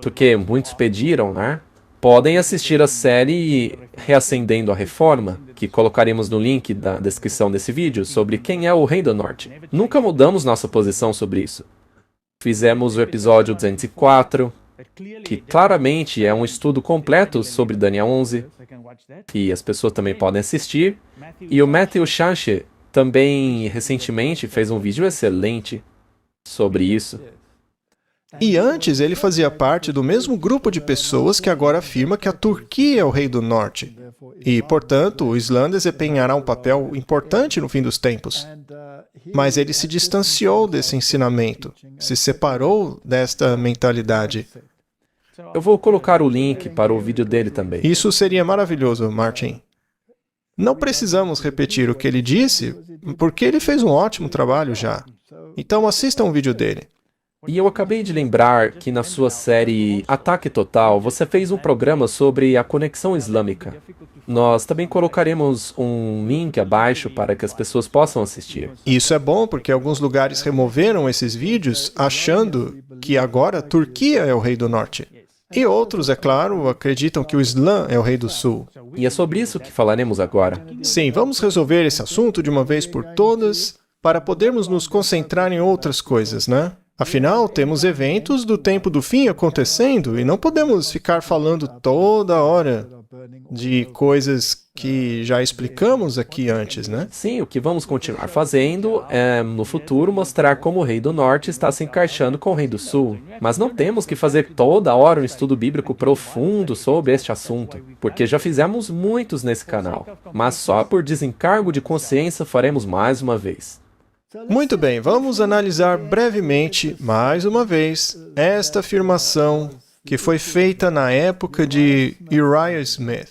porque muitos pediram, né? Podem assistir a série Reacendendo a Reforma, que colocaremos no link da descrição desse vídeo, sobre quem é o Rei do Norte. Nunca mudamos nossa posição sobre isso. Fizemos o episódio 204, que claramente é um estudo completo sobre Daniel 11, e as pessoas também podem assistir. E o Matthew Shanche também recentemente fez um vídeo excelente sobre isso. E antes ele fazia parte do mesmo grupo de pessoas que agora afirma que a Turquia é o Rei do Norte. E, portanto, o Islã desempenhará um papel importante no fim dos tempos. Mas ele se distanciou desse ensinamento, se separou desta mentalidade. Eu vou colocar o link para o vídeo dele também. Isso seria maravilhoso, Martin. Não precisamos repetir o que ele disse, porque ele fez um ótimo trabalho já. Então assistam o vídeo dele. E eu acabei de lembrar que na sua série Ataque Total, você fez um programa sobre a conexão islâmica. Nós também colocaremos um link abaixo para que as pessoas possam assistir. Isso é bom porque alguns lugares removeram esses vídeos achando que agora a Turquia é o Rei do Norte. E outros, é claro, acreditam que o Islã é o Rei do Sul. E é sobre isso que falaremos agora. Sim, vamos resolver esse assunto de uma vez por todas para podermos nos concentrar em outras coisas, né? Afinal, temos eventos do tempo do fim acontecendo e não podemos ficar falando toda hora de coisas que já explicamos aqui antes, né? Sim, o que vamos continuar fazendo é, no futuro, mostrar como o Rei do Norte está se encaixando com o Rei do Sul. Mas não temos que fazer toda hora um estudo bíblico profundo sobre este assunto, porque já fizemos muitos nesse canal. Mas só por desencargo de consciência faremos mais uma vez. Muito bem, vamos analisar brevemente, mais uma vez, esta afirmação que foi feita na época de Uriah Smith.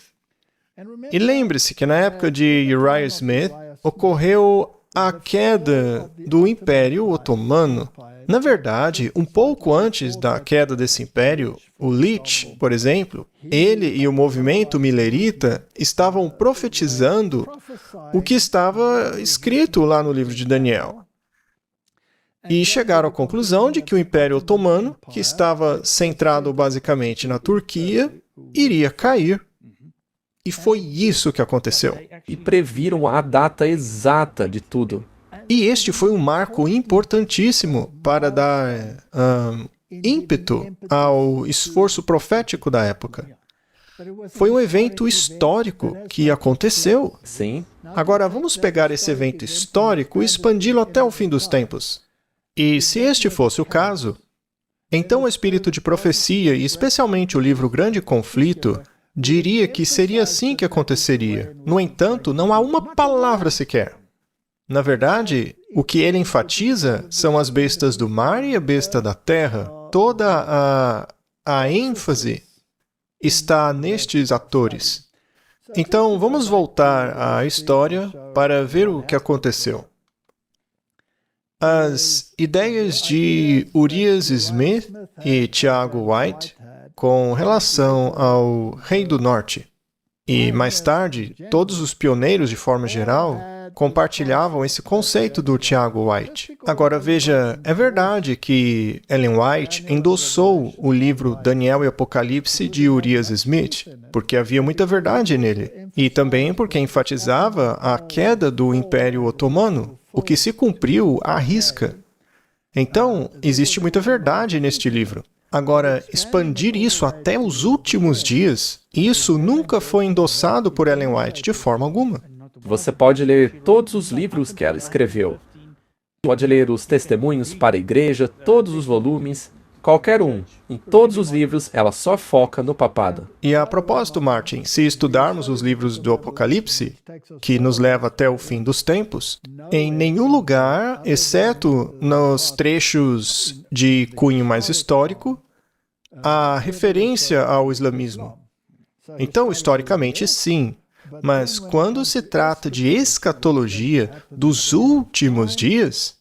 E lembre-se que na época de Uriah Smith ocorreu a queda do Império Otomano. Na verdade, um pouco antes da queda desse império, o Leach, por exemplo, ele e o movimento milerita estavam profetizando o que estava escrito lá no livro de Daniel. E chegaram à conclusão de que o Império Otomano, que estava centrado basicamente na Turquia, iria cair. E foi isso que aconteceu. E previram a data exata de tudo. E este foi um marco importantíssimo para dar ímpeto ao esforço profético da época. Foi um evento histórico que aconteceu. Sim. Agora, vamos pegar esse evento histórico e expandi-lo até o fim dos tempos. E se este fosse o caso, então o espírito de profecia, e especialmente o livro Grande Conflito, diria que seria assim que aconteceria. No entanto, não há uma palavra sequer. Na verdade, o que ele enfatiza são as bestas do mar e a besta da terra. Toda a ênfase está nestes atores. Então, vamos voltar à história para ver o que aconteceu. As ideias de Urias Smith e Tiago White com relação ao Rei do Norte. E, mais tarde, todos os pioneiros, de forma geral, compartilhavam esse conceito do Tiago White. Agora, veja, é verdade que Ellen White endossou o livro Daniel e Apocalipse de Urias Smith, porque havia muita verdade nele, e também porque enfatizava a queda do Império Otomano, o que se cumpriu à risca. Então, existe muita verdade neste livro. Agora, expandir isso até os últimos dias, isso nunca foi endossado por Ellen White de forma alguma. Você pode ler todos os livros que ela escreveu. Pode ler os testemunhos para a igreja, todos os volumes, qualquer um. Em todos os livros, ela só foca no papado. E a propósito, Martin, se estudarmos os livros do Apocalipse, que nos leva até o fim dos tempos, em nenhum lugar, exceto nos trechos de cunho mais histórico, há referência ao islamismo. Então, historicamente, sim. Mas quando se trata de escatologia dos últimos dias,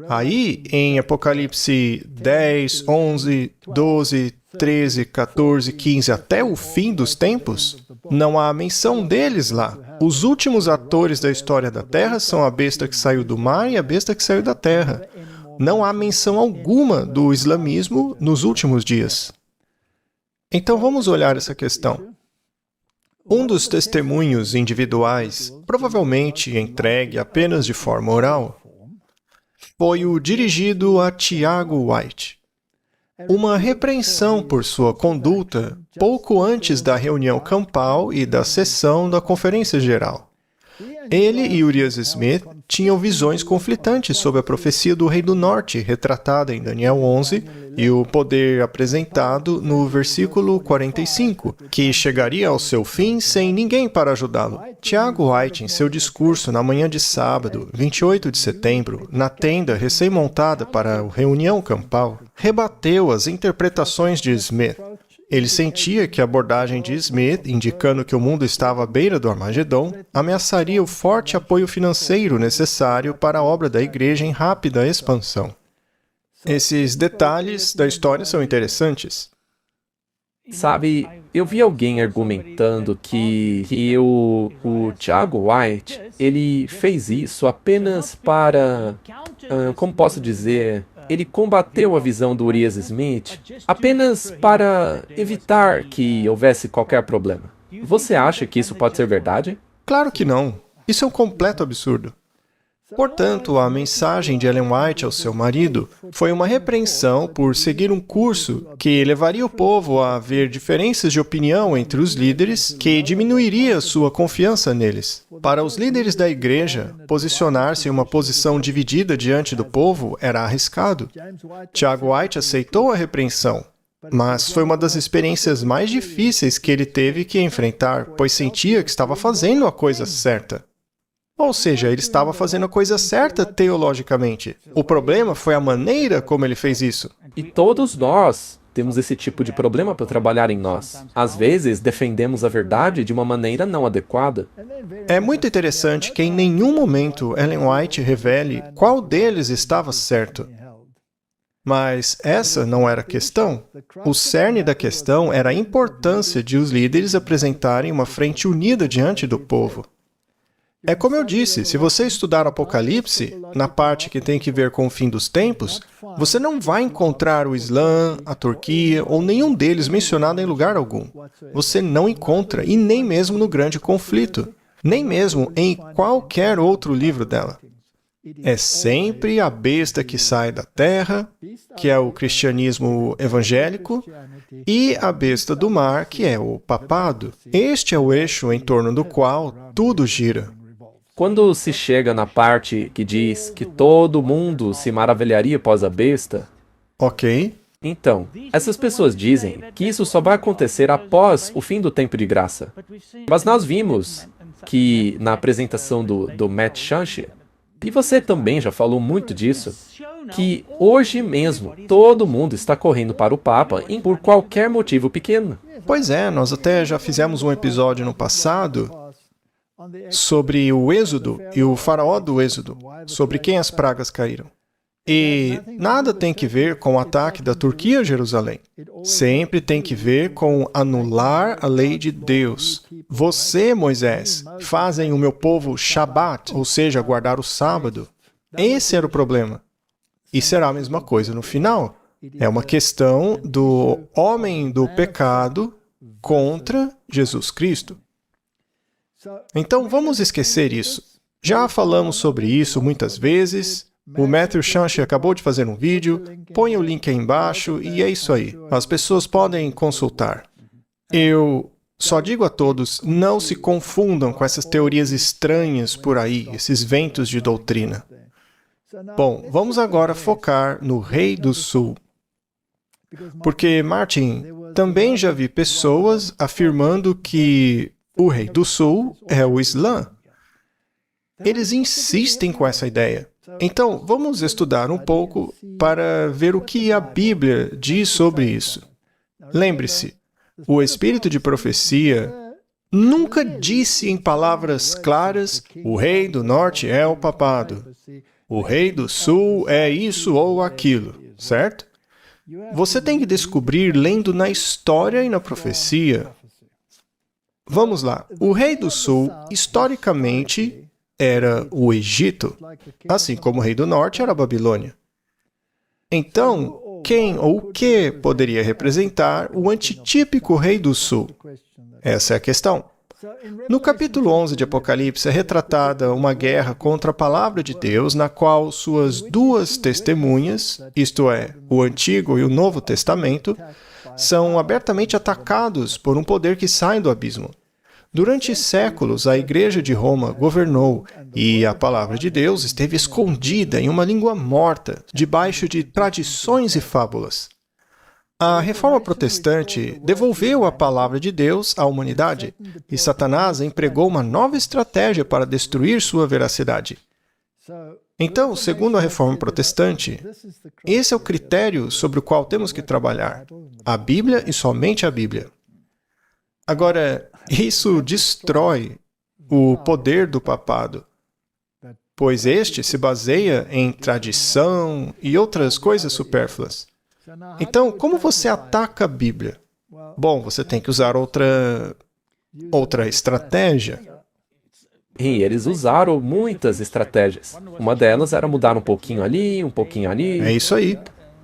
aí em Apocalipse 10, 11, 12, 13, 14, 15, até o fim dos tempos, não há menção deles lá. Os últimos atores da história da Terra são a besta que saiu do mar e a besta que saiu da terra. Não há menção alguma do islamismo nos últimos dias. Então vamos olhar essa questão. Um dos testemunhos individuais, provavelmente entregue apenas de forma oral, foi o dirigido a Tiago White. Uma repreensão por sua conduta pouco antes da reunião campal e da sessão da Conferência Geral. Ele e Urias Smith tinham visões conflitantes sobre a profecia do Rei do Norte, retratada em Daniel 11, e o poder apresentado no versículo 45, que chegaria ao seu fim sem ninguém para ajudá-lo. Tiago White, em seu discurso na manhã de sábado, 28 de setembro, na tenda recém-montada para a reunião campal, rebateu as interpretações de Smith. Ele sentia que a abordagem de Smith, indicando que o mundo estava à beira do Armagedon, ameaçaria o forte apoio financeiro necessário para a obra da igreja em rápida expansão. Esses detalhes da história são interessantes. Sabe, eu vi alguém argumentando que o Tiago White, ele fez isso apenas para, como posso dizer, ele combateu a visão do Urias Smith apenas para evitar que houvesse qualquer problema. Você acha que isso pode ser verdade? Claro que não. Isso é um completo absurdo. Portanto, a mensagem de Ellen White ao seu marido foi uma repreensão por seguir um curso que levaria o povo a ver diferenças de opinião entre os líderes, que diminuiria sua confiança neles. Para os líderes da igreja, posicionar-se em uma posição dividida diante do povo era arriscado. Tiago White aceitou a repreensão, mas foi uma das experiências mais difíceis que ele teve que enfrentar, pois sentia que estava fazendo a coisa certa. Ou seja, ele estava fazendo a coisa certa teologicamente. O problema foi a maneira como ele fez isso. E todos nós temos esse tipo de problema para trabalhar em nós. Às vezes, defendemos a verdade de uma maneira não adequada. É muito interessante que em nenhum momento Ellen White revele qual deles estava certo. Mas essa não era a questão. O cerne da questão era a importância de os líderes apresentarem uma frente unida diante do povo. É como eu disse, se você estudar Apocalipse, na parte que tem que ver com o fim dos tempos, você não vai encontrar o Islã, a Turquia ou nenhum deles mencionado em lugar algum. Você não encontra, e nem mesmo no Grande Conflito, nem mesmo em qualquer outro livro dela. É sempre a besta que sai da terra, que é o cristianismo evangélico, e a besta do mar, que é o papado. Este é o eixo em torno do qual tudo gira. Quando se chega na parte que diz que todo mundo se maravilharia após a besta, Ok. Então, essas pessoas dizem que isso só vai acontecer após o fim do tempo de graça. Mas nós vimos que na apresentação do Matt Shanshi, e você também já falou muito disso, que hoje mesmo todo mundo está correndo para o Papa por qualquer motivo pequeno. Pois é, nós até já fizemos um episódio no passado sobre o Êxodo e o faraó do Êxodo, sobre quem as pragas caíram. E nada tem que ver com o ataque da Turquia a Jerusalém. Sempre tem que ver com anular a lei de Deus. Você, Moisés, fazem o meu povo Shabat, ou seja, guardar o sábado. Esse era o problema. E será a mesma coisa no final. É uma questão do homem do pecado contra Jesus Cristo. Então, vamos esquecer isso. Já falamos sobre isso muitas vezes. O Matthew Shanshi acabou de fazer um vídeo. Põe o link aí embaixo e é isso aí. As pessoas podem consultar. Eu só digo a todos, não se confundam com essas teorias estranhas por aí, esses ventos de doutrina. Bom, vamos agora focar no Rei do Sul. Porque, Martin, também já vi pessoas afirmando que o Rei do Sul é o Islã. Eles insistem com essa ideia. Então, vamos estudar um pouco para ver o que a Bíblia diz sobre isso. Lembre-se, o espírito de profecia nunca disse em palavras claras: o rei do norte é o papado, o rei do sul é isso ou aquilo, certo? Você tem que descobrir lendo na história e na profecia. Vamos lá. O rei do sul, historicamente, era o Egito, assim como o rei do norte era a Babilônia. Então, quem ou o que poderia representar o antitípico rei do sul? Essa é a questão. No capítulo 11 de Apocalipse é retratada uma guerra contra a palavra de Deus, na qual suas duas testemunhas, isto é, o Antigo e o Novo Testamento, são abertamente atacados por um poder que sai do abismo. Durante séculos, a Igreja de Roma governou e a palavra de Deus esteve escondida em uma língua morta, debaixo de tradições e fábulas. A Reforma Protestante devolveu a palavra de Deus à humanidade e Satanás empregou uma nova estratégia para destruir sua veracidade. Então, segundo a Reforma Protestante, esse é o critério sobre o qual temos que trabalhar: a Bíblia e somente a Bíblia. Agora, isso destrói o poder do papado, pois este se baseia em tradição e outras coisas supérfluas. Então, como você ataca a Bíblia? Bom, você tem que usar outra estratégia. E eles usaram muitas estratégias. Uma delas era mudar um pouquinho ali, um pouquinho ali. É isso aí.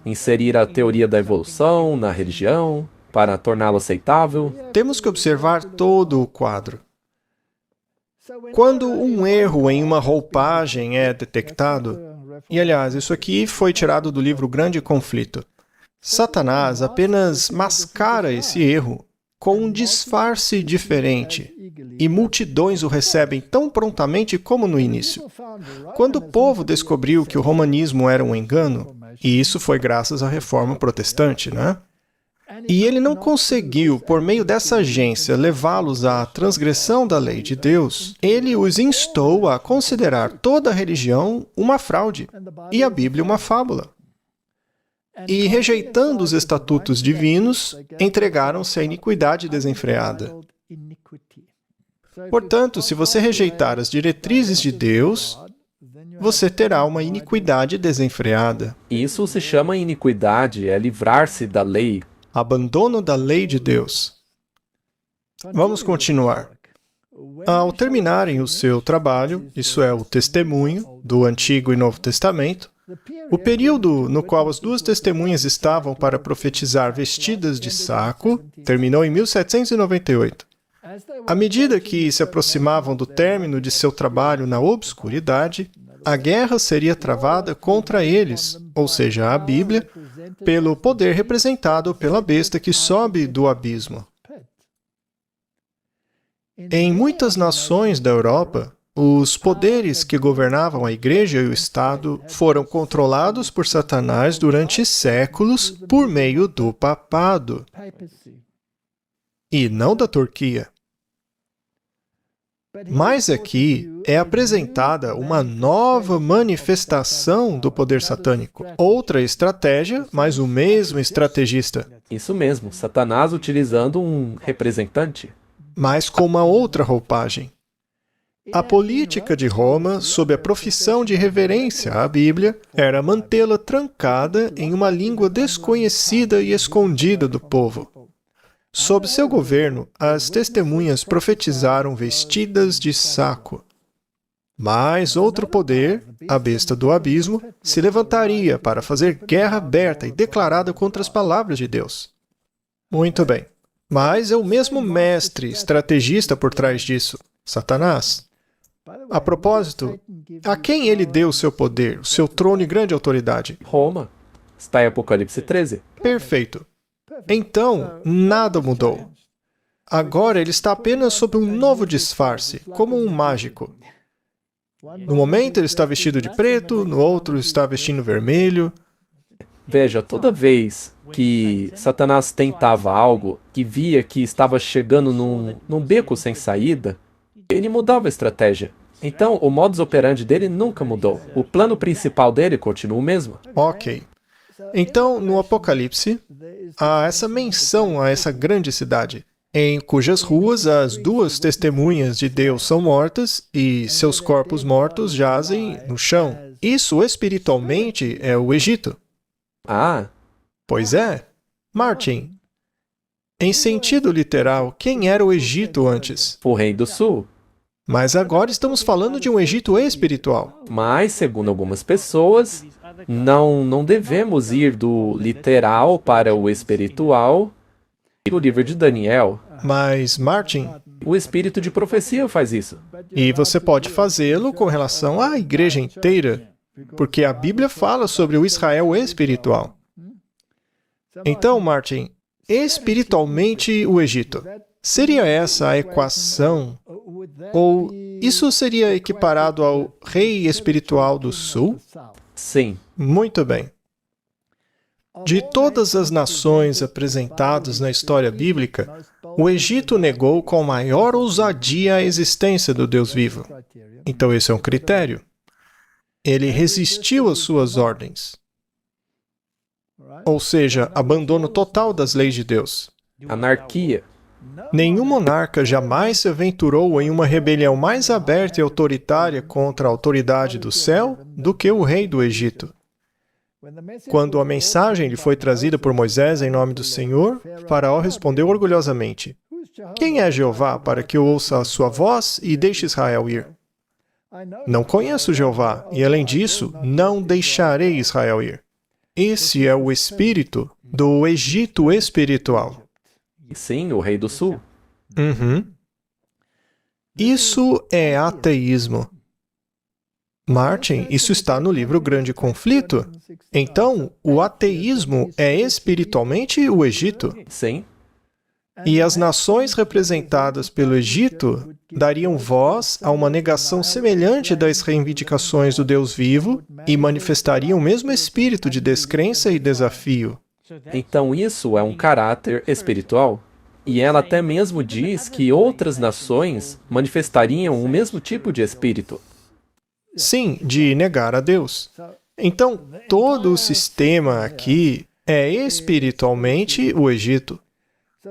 Inserir a teoria da evolução na religião para torná-la aceitável. Temos que observar todo o quadro. Quando um erro em uma roupagem é detectado, e aliás, isso aqui foi tirado do livro Grande Conflito, Satanás apenas mascara esse erro com um disfarce diferente, e multidões o recebem tão prontamente como no início. Quando o povo descobriu que o romanismo era um engano, e isso foi graças à Reforma Protestante, né? E ele não conseguiu, por meio dessa agência, levá-los à transgressão da lei de Deus, ele os instou a considerar toda a religião uma fraude e a Bíblia uma fábula. E, rejeitando os estatutos divinos, entregaram-se à iniquidade desenfreada. Portanto, se você rejeitar as diretrizes de Deus, você terá uma iniquidade desenfreada. Isso se chama iniquidade, é livrar-se da lei. Abandono da lei de Deus. Vamos continuar. Ao terminarem o seu trabalho, isso é, o testemunho do Antigo e Novo Testamento, o período no qual as duas testemunhas estavam para profetizar vestidas de saco terminou em 1798. À medida que se aproximavam do término de seu trabalho na obscuridade, a guerra seria travada contra eles, ou seja, a Bíblia, pelo poder representado pela besta que sobe do abismo. Em muitas nações da Europa, os poderes que governavam a Igreja e o Estado foram controlados por Satanás durante séculos por meio do papado, e não da Turquia. Mas aqui é apresentada uma nova manifestação do poder satânico. Outra estratégia, mas o mesmo estrategista. Isso mesmo, Satanás utilizando um representante. Mas com uma outra roupagem. A política de Roma, sob a profissão de reverência à Bíblia, era mantê-la trancada em uma língua desconhecida e escondida do povo. Sob seu governo, as testemunhas profetizaram vestidas de saco. Mas outro poder, a besta do abismo, se levantaria para fazer guerra aberta e declarada contra as palavras de Deus. Muito bem. Mas é o mesmo mestre, estrategista por trás disso, Satanás. A propósito, a quem ele deu o seu poder, o seu trono e grande autoridade? Roma. Está em Apocalipse 13. Perfeito. Então, nada mudou. Agora ele está apenas sob um novo disfarce, como um mágico. No momento ele está vestido de preto, no outro está vestindo vermelho. Veja, toda vez que Satanás tentava algo, que via que estava chegando num beco sem saída, ele mudava a estratégia. Então, o modus operandi dele nunca mudou. O plano principal dele continua o mesmo. Ok. Então, no Apocalipse, há essa menção a essa grande cidade, em cujas ruas as duas testemunhas de Deus são mortas e seus corpos mortos jazem no chão. Isso, espiritualmente, é o Egito. Ah, Pois é. Martin, em sentido literal, quem era o Egito antes? o Rei do Sul. Mas agora estamos falando de um Egito espiritual. Mas, segundo algumas pessoas, não devemos ir do literal para o espiritual. No livro de Daniel, Mas, Martin, o espírito de profecia faz isso. e você pode fazê-lo com relação à igreja inteira, porque a Bíblia fala sobre o Israel espiritual. Então, Martin, espiritualmente o Egito. Seria essa a equação? Ou isso seria equiparado ao rei espiritual do sul? Sim, Muito bem. De todas as nações apresentadas na história bíblica, o Egito negou com maior ousadia a existência do Deus vivo. Então esse é um critério. Ele resistiu às suas ordens. Ou seja, abandono total das leis de Deus. anarquia. Nenhum monarca jamais se aventurou em uma rebelião mais aberta e autoritária contra a autoridade do céu do que o rei do Egito. Quando a mensagem lhe foi trazida por Moisés em nome do Senhor, Faraó respondeu orgulhosamente: Quem é Jeová para que eu ouça a sua voz e deixe Israel ir? Não conheço Jeová, e além disso, não deixarei Israel ir. Esse é o espírito do Egito espiritual. Sim, o Rei do Sul. Uhum. Isso é ateísmo. Martin, isso está no livro Grande Conflito. Então, o ateísmo é espiritualmente o Egito. Sim, E as nações representadas pelo Egito dariam voz a uma negação semelhante das reivindicações do Deus vivo e manifestariam o mesmo espírito de descrença e desafio. então isso é um caráter espiritual. E ela até mesmo diz que outras nações manifestariam o mesmo tipo de espírito. Sim, de negar a Deus. Então, todo o sistema aqui é espiritualmente o Egito.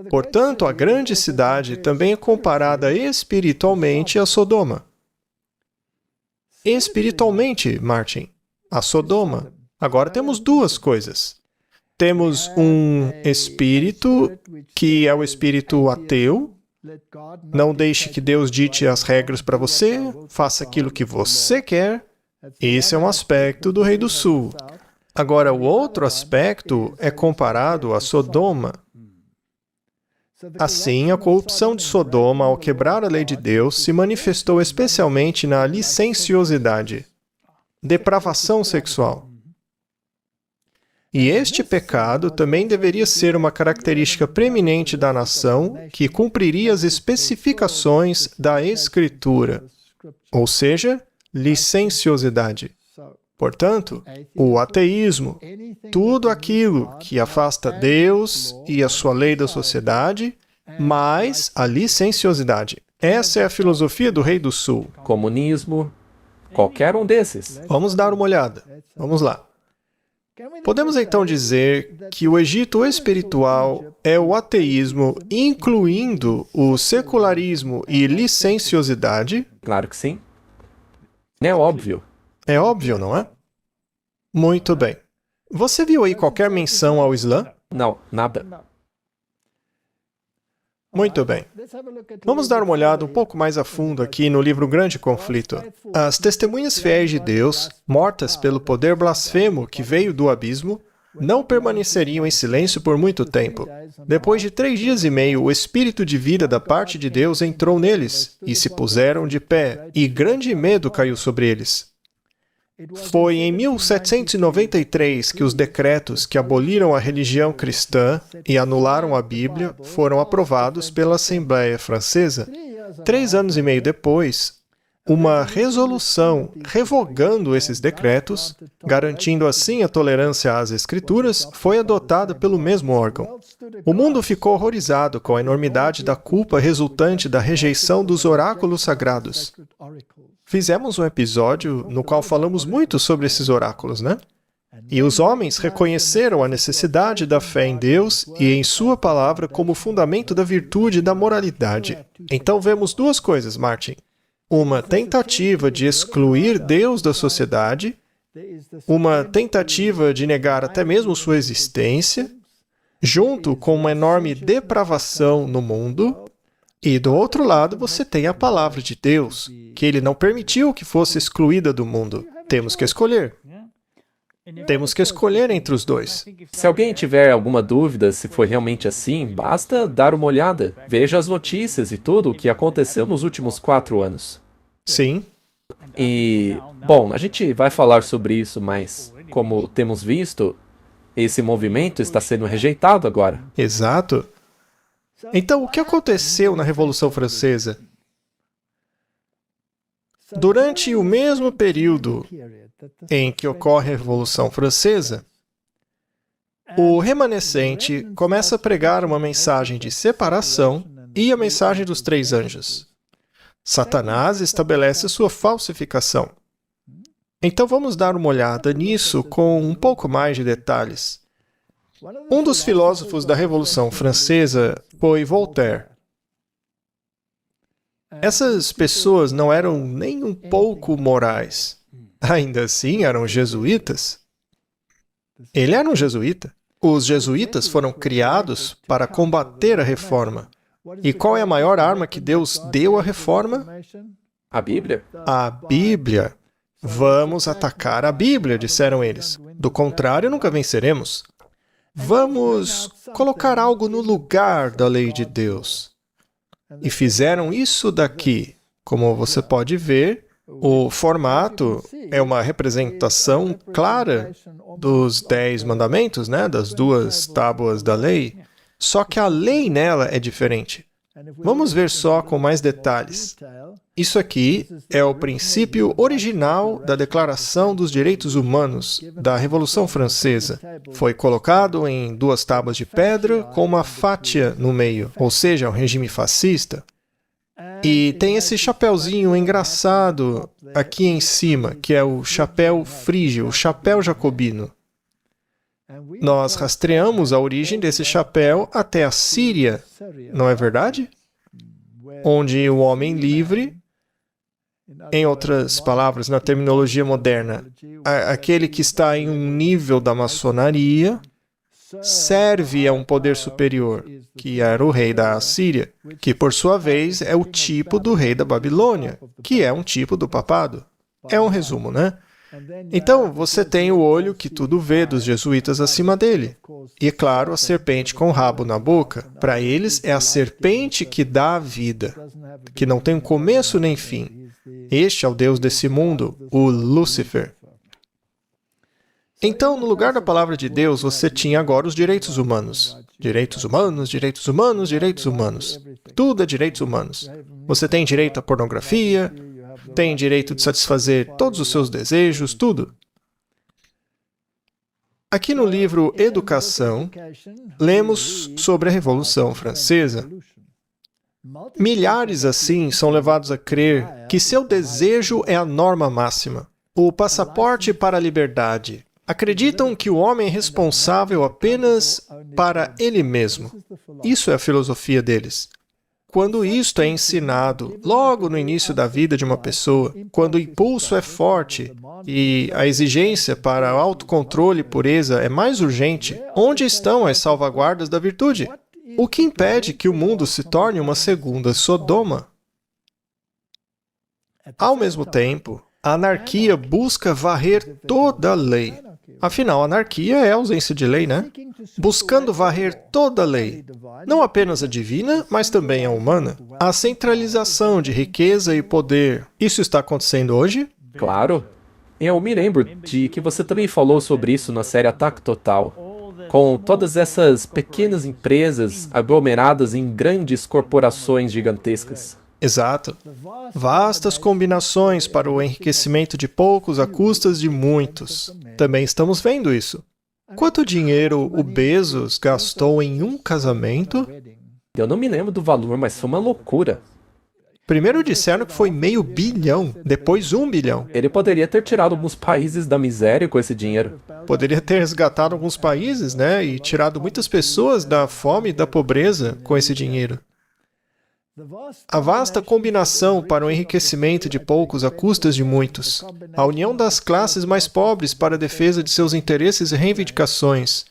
Portanto, a grande cidade também é comparada espiritualmente a Sodoma. Espiritualmente, Martin, a Sodoma. Agora temos duas coisas. Temos um espírito que é o espírito ateu. Não deixe que Deus dite as regras para você, faça aquilo que você quer. Esse é um aspecto do Rei do Sul. Agora, o outro aspecto é comparado a Sodoma. Assim, a corrupção de Sodoma, ao quebrar a lei de Deus, se manifestou especialmente na licenciosidade, depravação sexual. E este pecado também deveria ser uma característica preeminente da nação que cumpriria as especificações da Escritura. ou seja, licenciosidade. Portanto, o ateísmo, tudo aquilo que afasta Deus e a sua lei da sociedade, mais a licenciosidade. Essa é a filosofia do Rei do Sul. Comunismo, qualquer um desses. Vamos dar uma olhada. Vamos lá. Podemos então dizer que o Egito espiritual é o ateísmo, incluindo o secularismo e licenciosidade? Claro que sim. É óbvio. É óbvio, não é? Muito bem. Você viu aí qualquer menção ao Islã? Não, nada. Muito bem. Vamos dar uma olhada um pouco mais a fundo aqui no livro Grande Conflito. As testemunhas fiéis de Deus, mortas pelo poder blasfemo que veio do abismo, não permaneceriam em silêncio por muito tempo. Depois de 3 dias e meio, o espírito de vida da parte de Deus entrou neles, e se puseram de pé, e grande medo caiu sobre eles. Foi em 1793 que os decretos que aboliram a religião cristã e anularam a Bíblia foram aprovados pela Assembleia Francesa. 3 anos e meio depois, uma resolução revogando esses decretos, garantindo assim a tolerância às Escrituras, foi adotada pelo mesmo órgão. O mundo ficou horrorizado com a enormidade da culpa resultante da rejeição dos oráculos sagrados. Fizemos um episódio no qual falamos muito sobre esses oráculos, né? E os homens reconheceram a necessidade da fé em Deus e em Sua palavra como fundamento da virtude e da moralidade. Então vemos 2 coisas, Martin. Uma tentativa de excluir Deus da sociedade, uma tentativa de negar até mesmo sua existência, junto com uma enorme depravação no mundo. E do outro lado, você tem a palavra de Deus, que Ele não permitiu que fosse excluída do mundo. Temos que escolher. Temos que escolher entre os dois. Se alguém tiver alguma dúvida se foi realmente assim, basta dar uma olhada. Veja as notícias e tudo o que aconteceu nos últimos 4 anos. Sim. E, bom, a gente vai falar sobre isso, mas, como temos visto, esse movimento está sendo rejeitado agora. Exato. Então, o que aconteceu na Revolução Francesa? Durante o mesmo período em que ocorre a Revolução Francesa, o remanescente começa a pregar uma mensagem de separação e a mensagem dos 3 anjos. Satanás estabelece sua falsificação. Então vamos dar uma olhada nisso com um pouco mais de detalhes. Um dos filósofos da Revolução Francesa foi Voltaire. Essas pessoas não eram nem um pouco morais. Ainda assim, eram jesuítas. Ele era um jesuíta. Os jesuítas foram criados para combater a reforma. E qual é a maior arma que Deus deu à reforma? A Bíblia? A Bíblia. Vamos atacar a Bíblia, disseram eles. Do contrário, nunca venceremos. Vamos colocar algo no lugar da lei de Deus. E fizeram isso daqui. Como você pode ver, o formato é uma representação clara dos 10 mandamentos, né? Das 2 tábuas da lei. Só que a lei nela é diferente. Vamos ver só com mais detalhes. Isso aqui é o princípio original da Declaração dos Direitos Humanos da Revolução Francesa. Foi colocado em 2 tábuas de pedra com uma fátia no meio, ou seja, um regime fascista. E tem esse chapéuzinho engraçado aqui em cima, que é o chapéu frígio, o chapéu jacobino. Nós rastreamos a origem desse chapéu até a Síria, não é verdade? Onde o homem livre, em outras palavras, na terminologia moderna, aquele que está em um nível da maçonaria, serve a um poder superior, que era o rei da Assíria, que por sua vez é o tipo do rei da Babilônia, que é um tipo do papado. É um resumo, né? Então, você tem o olho que tudo vê dos jesuítas acima dele. E, claro, a serpente com o rabo na boca. Para eles, é a serpente que dá a vida, que não tem um começo nem fim. Este é o Deus desse mundo, o Lúcifer. Então, no lugar da palavra de Deus, você tinha agora os direitos humanos. Direitos humanos, direitos humanos, direitos humanos. Tudo é direitos humanos. Você tem direito à pornografia, têm direito de satisfazer todos os seus desejos, tudo. Aqui no livro Educação, lemos sobre a Revolução Francesa. Milhares, assim, são levados a crer que seu desejo é a norma máxima, o passaporte para a liberdade. Acreditam que o homem é responsável apenas para ele mesmo. Isso é a filosofia deles. Quando isto é ensinado logo no início da vida de uma pessoa, quando o impulso é forte e a exigência para autocontrole e pureza é mais urgente, onde estão as salvaguardas da virtude? O que impede que o mundo se torne uma segunda Sodoma? Ao mesmo tempo, a anarquia busca varrer toda a lei. Afinal, a anarquia é a ausência de lei, né? Buscando varrer toda a lei, não apenas a divina, mas também a humana. A centralização de riqueza e poder. Isso está acontecendo hoje? Claro. Eu me lembro de que você também falou sobre isso na série Ataque Total. Com todas essas pequenas empresas aglomeradas em grandes corporações gigantescas. Exato. Vastas combinações para o enriquecimento de poucos à custas de muitos. Também estamos vendo isso. Quanto dinheiro o Bezos gastou em um casamento? Eu não me lembro do valor, mas foi uma loucura. Primeiro disseram que foi $500 milhão, depois 1 bilhão. Ele poderia ter tirado alguns países da miséria com esse dinheiro. Poderia ter resgatado alguns países, né? E tirado muitas pessoas da fome e da pobreza com esse dinheiro. A vasta combinação para o enriquecimento de poucos à custas de muitos. A união das classes mais pobres para a defesa de seus interesses e reivindicações.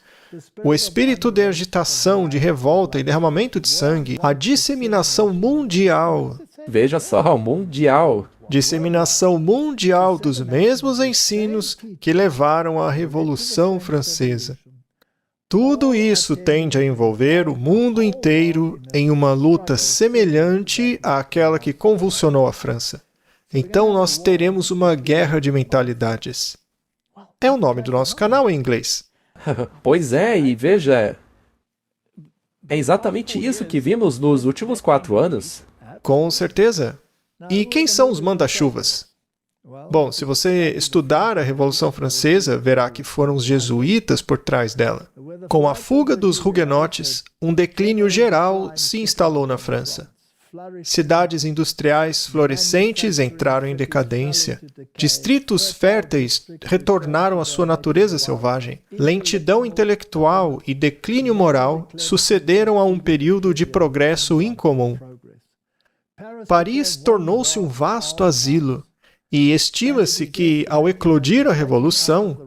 O espírito de agitação, de revolta e derramamento de sangue. A disseminação mundial. Veja só, mundial. Disseminação mundial dos mesmos ensinos que levaram à Revolução Francesa. Tudo isso tende a envolver o mundo inteiro em uma luta semelhante àquela que convulsionou a França. Então nós teremos uma guerra de mentalidades. É o nome do nosso canal em inglês. Pois é, e veja, é exatamente isso que vimos nos últimos 4 anos. Com certeza. E quem são os manda-chuvas? Bom, se você estudar a Revolução Francesa, verá que foram os jesuítas por trás dela. Com a fuga dos huguenotes, um declínio geral se instalou na França. Cidades industriais florescentes entraram em decadência. Distritos férteis retornaram à sua natureza selvagem. Lentidão intelectual e declínio moral sucederam a um período de progresso incomum. Paris tornou-se um vasto asilo. E estima-se que, ao eclodir a Revolução,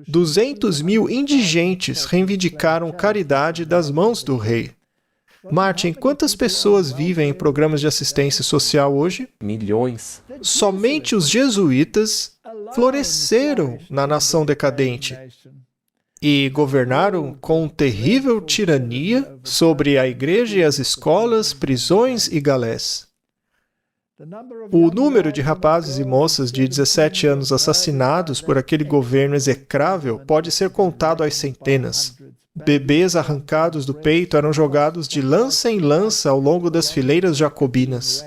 200 mil indigentes reivindicaram caridade das mãos do rei. Martin, quantas pessoas vivem em programas de assistência social hoje? Milhões. Somente os jesuítas floresceram na nação decadente e governaram com terrível tirania sobre a igreja e as escolas, prisões e galés. O número de rapazes e moças de 17 anos assassinados por aquele governo execrável pode ser contado às centenas. Bebês arrancados do peito eram jogados de lança em lança ao longo das fileiras jacobinas.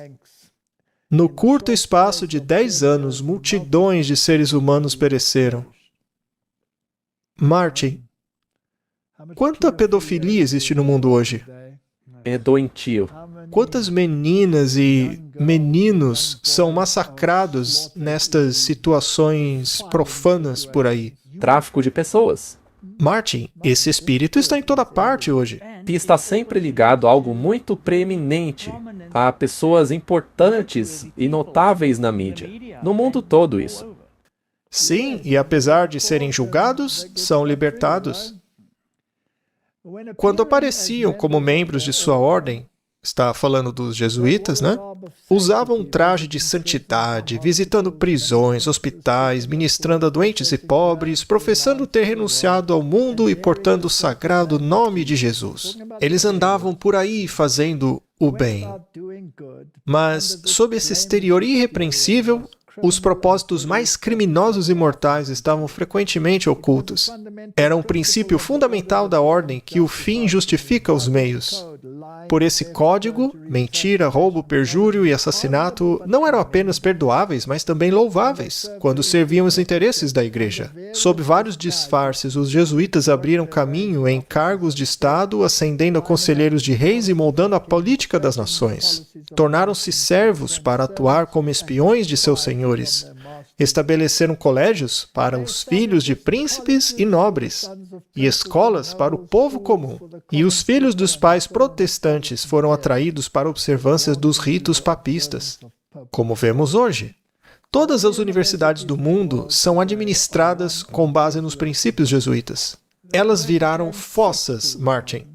No curto espaço de 10 anos, multidões de seres humanos pereceram. Martin, quanta pedofilia existe no mundo hoje? É doentio. Quantas meninas e meninos são massacrados nestas situações profanas por aí? Tráfico de pessoas. Martin, esse espírito está em toda parte hoje. E está sempre ligado a algo muito preeminente, a pessoas importantes e notáveis na mídia. No mundo todo isso. Sim, e apesar de serem julgados, são libertados. Quando apareciam como membros de sua ordem, está falando dos jesuítas, né? Usavam um traje de santidade, visitando prisões, hospitais, ministrando a doentes e pobres, professando ter renunciado ao mundo e portando o sagrado nome de Jesus. Eles andavam por aí fazendo o bem. Mas, sob esse exterior irrepreensível, os propósitos mais criminosos e mortais estavam frequentemente ocultos. Era um princípio fundamental da ordem que o fim justifica os meios. Por esse código, mentira, roubo, perjúrio e assassinato não eram apenas perdoáveis, mas também louváveis, quando serviam os interesses da igreja. Sob vários disfarces, os jesuítas abriram caminho em cargos de Estado, ascendendo a conselheiros de reis e moldando a política das nações. Tornaram-se servos para atuar como espiões de seus senhores. Estabeleceram colégios para os filhos de príncipes e nobres, e escolas para o povo comum. E os filhos dos pais protestantes foram atraídos para observâncias dos ritos papistas, como vemos hoje. Todas as universidades do mundo são administradas com base nos princípios jesuítas. Elas viraram fossas, Martin.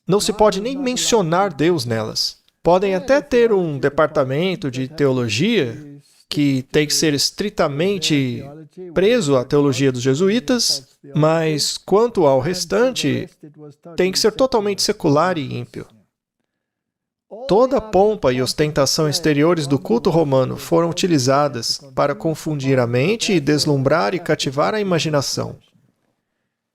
Não se pode nem mencionar Deus nelas. Podem até ter um departamento de teologia que tem que ser estritamente preso à teologia dos jesuítas, mas quanto ao restante, tem que ser totalmente secular e ímpio. Toda a pompa e ostentação exteriores do culto romano foram utilizadas para confundir a mente e deslumbrar e cativar a imaginação.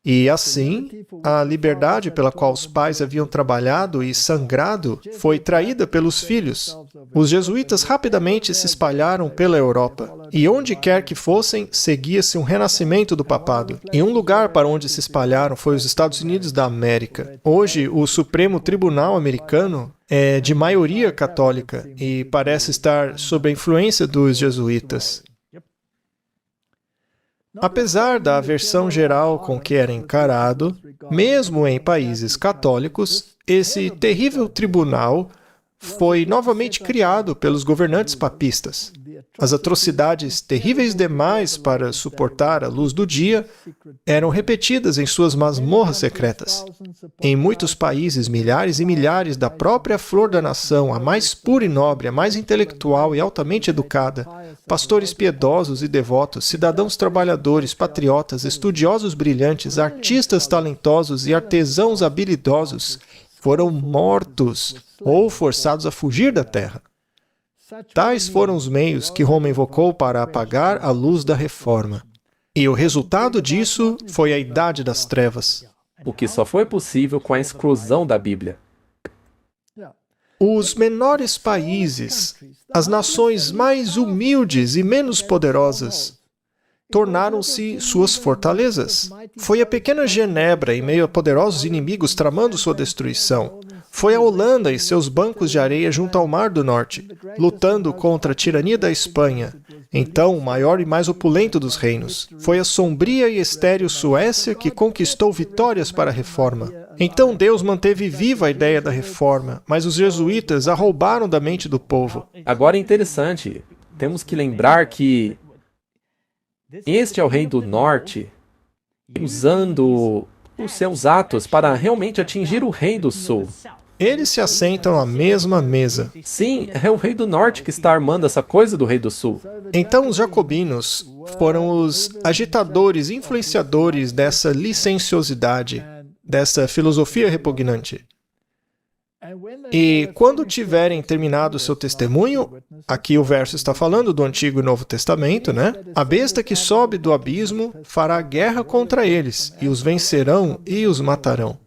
E assim, a liberdade pela qual os pais haviam trabalhado e sangrado foi traída pelos filhos. Os jesuítas rapidamente se espalharam pela Europa, e onde quer que fossem, seguia-se um renascimento do papado. E um lugar para onde se espalharam foi os Estados Unidos da América. Hoje, o Supremo Tribunal americano é de maioria católica e parece estar sob a influência dos jesuítas. Apesar da aversão geral com que era encarado, mesmo em países católicos, esse terrível tribunal foi novamente criado pelos governantes papistas. As atrocidades terríveis demais para suportar a luz do dia eram repetidas em suas masmorras secretas. Em muitos países, milhares e milhares da própria flor da nação, a mais pura e nobre, a mais intelectual e altamente educada, pastores piedosos e devotos, cidadãos trabalhadores, patriotas, estudiosos brilhantes, artistas talentosos e artesãos habilidosos, foram mortos ou forçados a fugir da terra. Tais foram os meios que Roma invocou para apagar a luz da Reforma. E o resultado disso foi a Idade das Trevas. O que só foi possível com a exclusão da Bíblia. Os menores países, as nações mais humildes e menos poderosas, tornaram-se suas fortalezas. Foi a pequena Genebra, em meio a poderosos inimigos tramando sua destruição. Foi a Holanda e seus bancos de areia junto ao Mar do Norte, lutando contra a tirania da Espanha, então o maior e mais opulento dos reinos. Foi a sombria e estéril Suécia que conquistou vitórias para a Reforma. Então Deus manteve viva a ideia da Reforma, mas os jesuítas a roubaram da mente do povo. Agora é interessante, temos que lembrar que este é o rei do norte, usando os seus atos para realmente atingir o rei do sul. Eles se assentam à mesma mesa. Sim, é o rei do norte que está armando essa coisa do rei do sul. Então os jacobinos foram os agitadores, influenciadores dessa licenciosidade, dessa filosofia repugnante. E quando tiverem terminado o seu testemunho, aqui o verso está falando do Antigo e Novo Testamento, né? A besta que sobe do abismo fará guerra contra eles, e os vencerão e os matarão.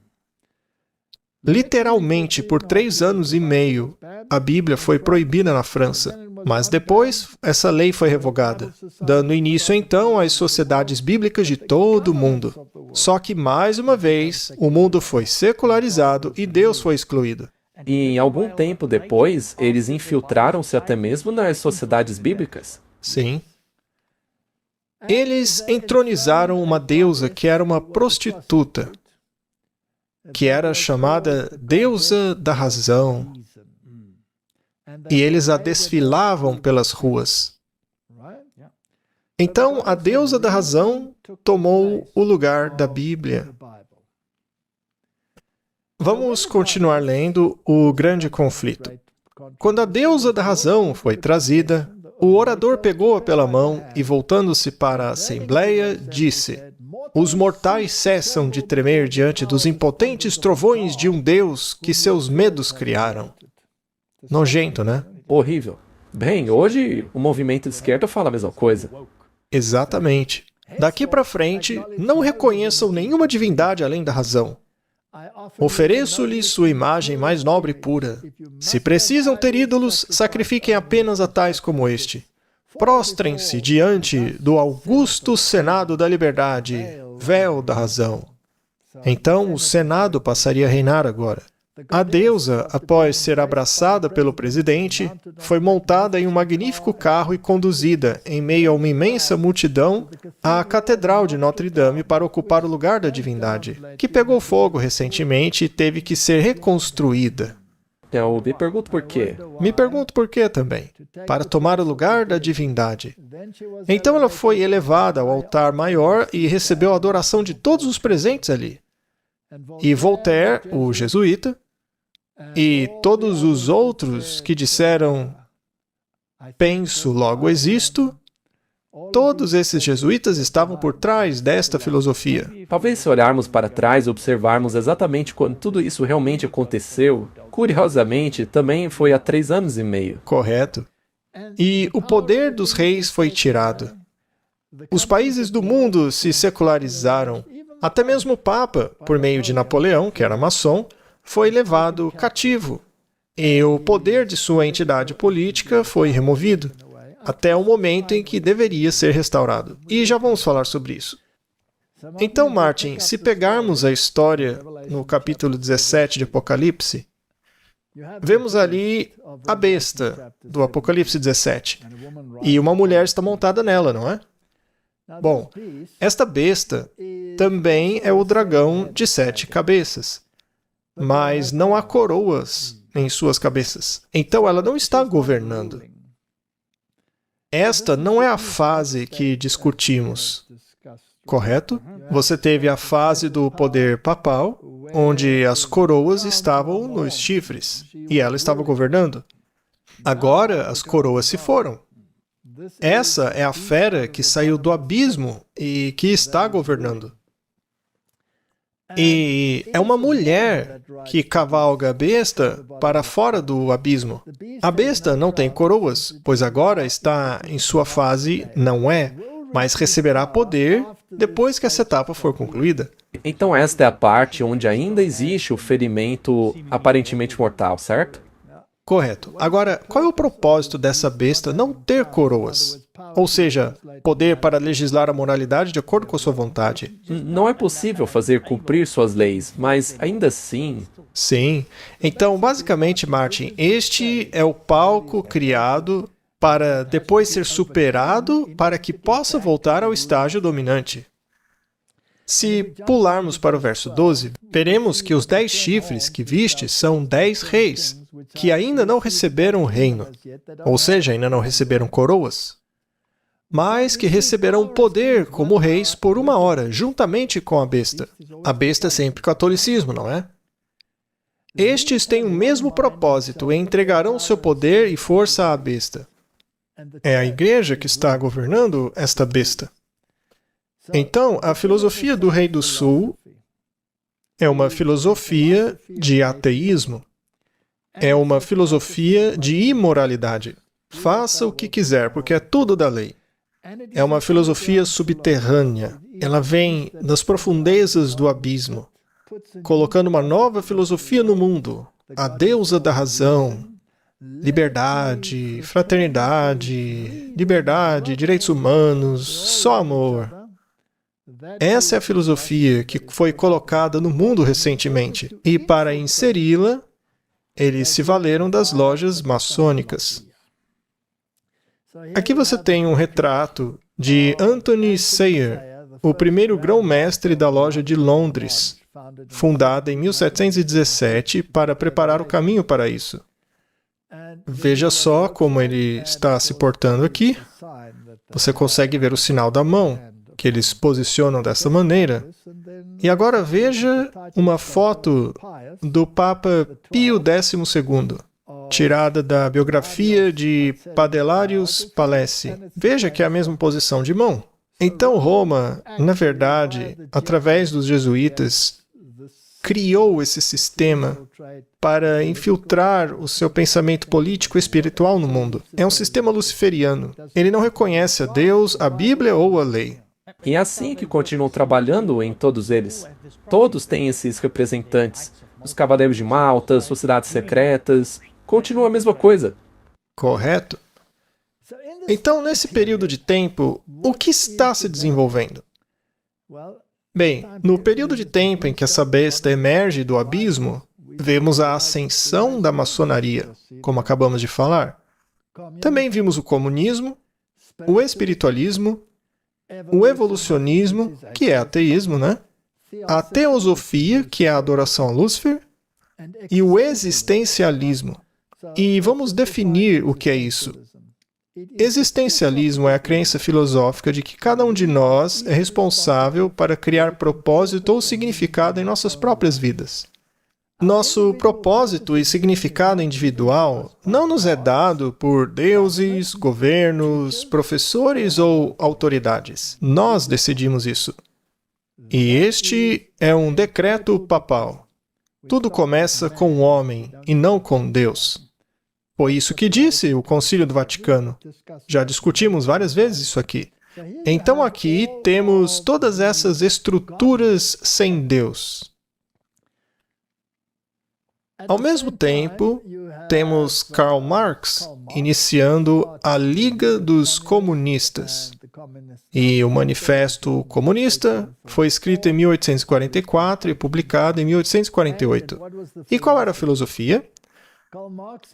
Literalmente, por 3 anos e meio, a Bíblia foi proibida na França. Mas depois, essa lei foi revogada, dando início então às sociedades bíblicas de todo o mundo. Só que, mais uma vez, o mundo foi secularizado e Deus foi excluído. E algum tempo depois, eles infiltraram-se até mesmo nas sociedades bíblicas. Sim. Eles entronizaram uma deusa que era uma prostituta, que era chamada Deusa da Razão. E eles a desfilavam pelas ruas. Então, a Deusa da Razão tomou o lugar da Bíblia. Vamos continuar lendo o grande conflito. Quando a Deusa da Razão foi trazida, o orador pegou-a pela mão e, voltando-se para a Assembleia, disse: "Os mortais cessam de tremer diante dos impotentes trovões de um Deus que seus medos criaram." Nojento, né? Horrível. Bem, hoje o movimento de esquerda fala a mesma coisa. Exatamente. Daqui para frente, não reconheçam nenhuma divindade além da razão. Ofereço-lhe sua imagem mais nobre e pura. Se precisam ter ídolos, sacrifiquem apenas a tais como este. Prostrem-se diante do augusto Senado da Liberdade, véu da razão. Então, o Senado passaria a reinar agora. A deusa, após ser abraçada pelo presidente, foi montada em um magnífico carro e conduzida, em meio a uma imensa multidão, à Catedral de Notre-Dame para ocupar o lugar da divindade, que pegou fogo recentemente e teve que ser reconstruída. Eu me pergunto por quê. Me pergunto por quê também. Para tomar o lugar da divindade. Então ela foi elevada ao altar maior e recebeu a adoração de todos os presentes ali. E Voltaire, o jesuíta, e todos os outros que disseram penso, logo existo, todos esses jesuítas estavam por trás desta filosofia. Talvez se olharmos para trás e observarmos exatamente quando tudo isso realmente aconteceu, curiosamente, também foi há 3 anos e meio. Correto. E o poder dos reis foi tirado. Os países do mundo se secularizaram. Até mesmo o Papa, por meio de Napoleão, que era maçom, foi levado cativo. E o poder de sua entidade política foi removido, até o momento em que deveria ser restaurado. E já vamos falar sobre isso. Então, Martin, se pegarmos a história no capítulo 17 de Apocalipse, vemos ali a besta do Apocalipse 17. E uma mulher está montada nela, não é? Bom, esta besta também é o dragão de 7 cabeças, mas não há coroas em suas cabeças. Então ela não está governando. Esta não é a fase que discutimos, correto? Você teve a fase do poder papal, onde as coroas estavam nos chifres, e ela estava governando. Agora as coroas se foram. Essa é a fera que saiu do abismo e que está governando. E é uma mulher que cavalga a besta para fora do abismo. A besta não tem coroas, pois agora está em sua fase não é, mas receberá poder depois que essa etapa for concluída. Então esta é a parte onde ainda existe o ferimento aparentemente mortal, certo? Correto. Agora, qual é o propósito dessa besta não ter coroas? Ou seja, poder para legislar a moralidade de acordo com a sua vontade. Não é possível fazer cumprir suas leis, mas ainda assim... Sim. Então, basicamente, Martin, este é o palco criado para depois ser superado para que possa voltar ao estágio dominante. Se pularmos para o verso 12, veremos que os 10 chifres que viste são 10 reis, que ainda não receberam o reino, ou seja, ainda não receberam coroas, mas que receberão poder como reis por 1 hora, juntamente com a besta. A besta é sempre catolicismo, não é? Estes têm o mesmo propósito e entregarão seu poder e força à besta. É a igreja que está governando esta besta. Então, a filosofia do Rei do Sul é uma filosofia de ateísmo. É uma filosofia de imoralidade. Faça o que quiser, porque é tudo da lei. É uma filosofia subterrânea. Ela vem das profundezas do abismo, colocando uma nova filosofia no mundo. A deusa da razão, liberdade, fraternidade, liberdade, direitos humanos, só amor. Essa é a filosofia que foi colocada no mundo recentemente. E para inseri-la, eles se valeram das lojas maçônicas. Aqui você tem um retrato de Anthony Sayer, o primeiro grão-mestre da loja de Londres, fundada em 1717 para preparar o caminho para isso. Veja só como ele está se portando aqui. Você consegue ver o sinal da mão, que eles posicionam dessa maneira. E agora veja uma foto do Papa Pio XII, tirada da biografia de Padellarius Palessi. Veja que é a mesma posição de mão. Então Roma, na verdade, através dos jesuítas, criou esse sistema para infiltrar o seu pensamento político e espiritual no mundo. É um sistema luciferiano. Ele não reconhece a Deus, a Bíblia ou a lei. E é assim que continuam trabalhando em todos eles. Todos têm esses representantes. Os Cavaleiros de Malta, sociedades secretas. Continua a mesma coisa. Correto? Então, nesse período de tempo, o que está se desenvolvendo? Bem, no período de tempo em que essa besta emerge do abismo, vemos a ascensão da maçonaria, como acabamos de falar. Também vimos o comunismo, o espiritualismo, o evolucionismo, que é ateísmo, né? A teosofia, que é a adoração a Lúcifer, e o existencialismo. E vamos definir o que é isso. Existencialismo é a crença filosófica de que cada um de nós é responsável para criar propósito ou significado em nossas próprias vidas. Nosso propósito e significado individual não nos é dado por deuses, governos, professores ou autoridades. Nós decidimos isso. E este é um decreto papal. Tudo começa com o homem e não com Deus. Foi isso que disse o Concílio do Vaticano. Já discutimos várias vezes isso aqui. Então aqui temos todas essas estruturas sem Deus. Ao mesmo tempo, temos Karl Marx iniciando a Liga dos Comunistas. E o Manifesto Comunista foi escrito em 1844 e publicado em 1848. E qual era a filosofia?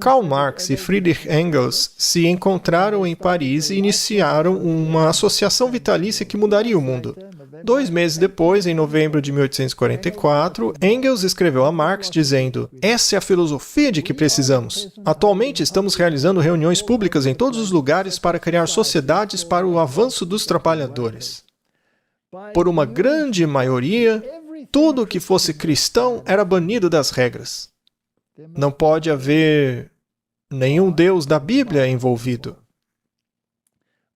Karl Marx e Friedrich Engels se encontraram em Paris e iniciaram uma associação vitalícia que mudaria o mundo. 2 meses depois, em novembro de 1844, Engels escreveu a Marx dizendo: "Essa é a filosofia de que precisamos. Atualmente estamos realizando reuniões públicas em todos os lugares para criar sociedades para o avanço dos trabalhadores. Por uma grande maioria, tudo que fosse cristão era banido das regras. Não pode haver nenhum Deus da Bíblia envolvido."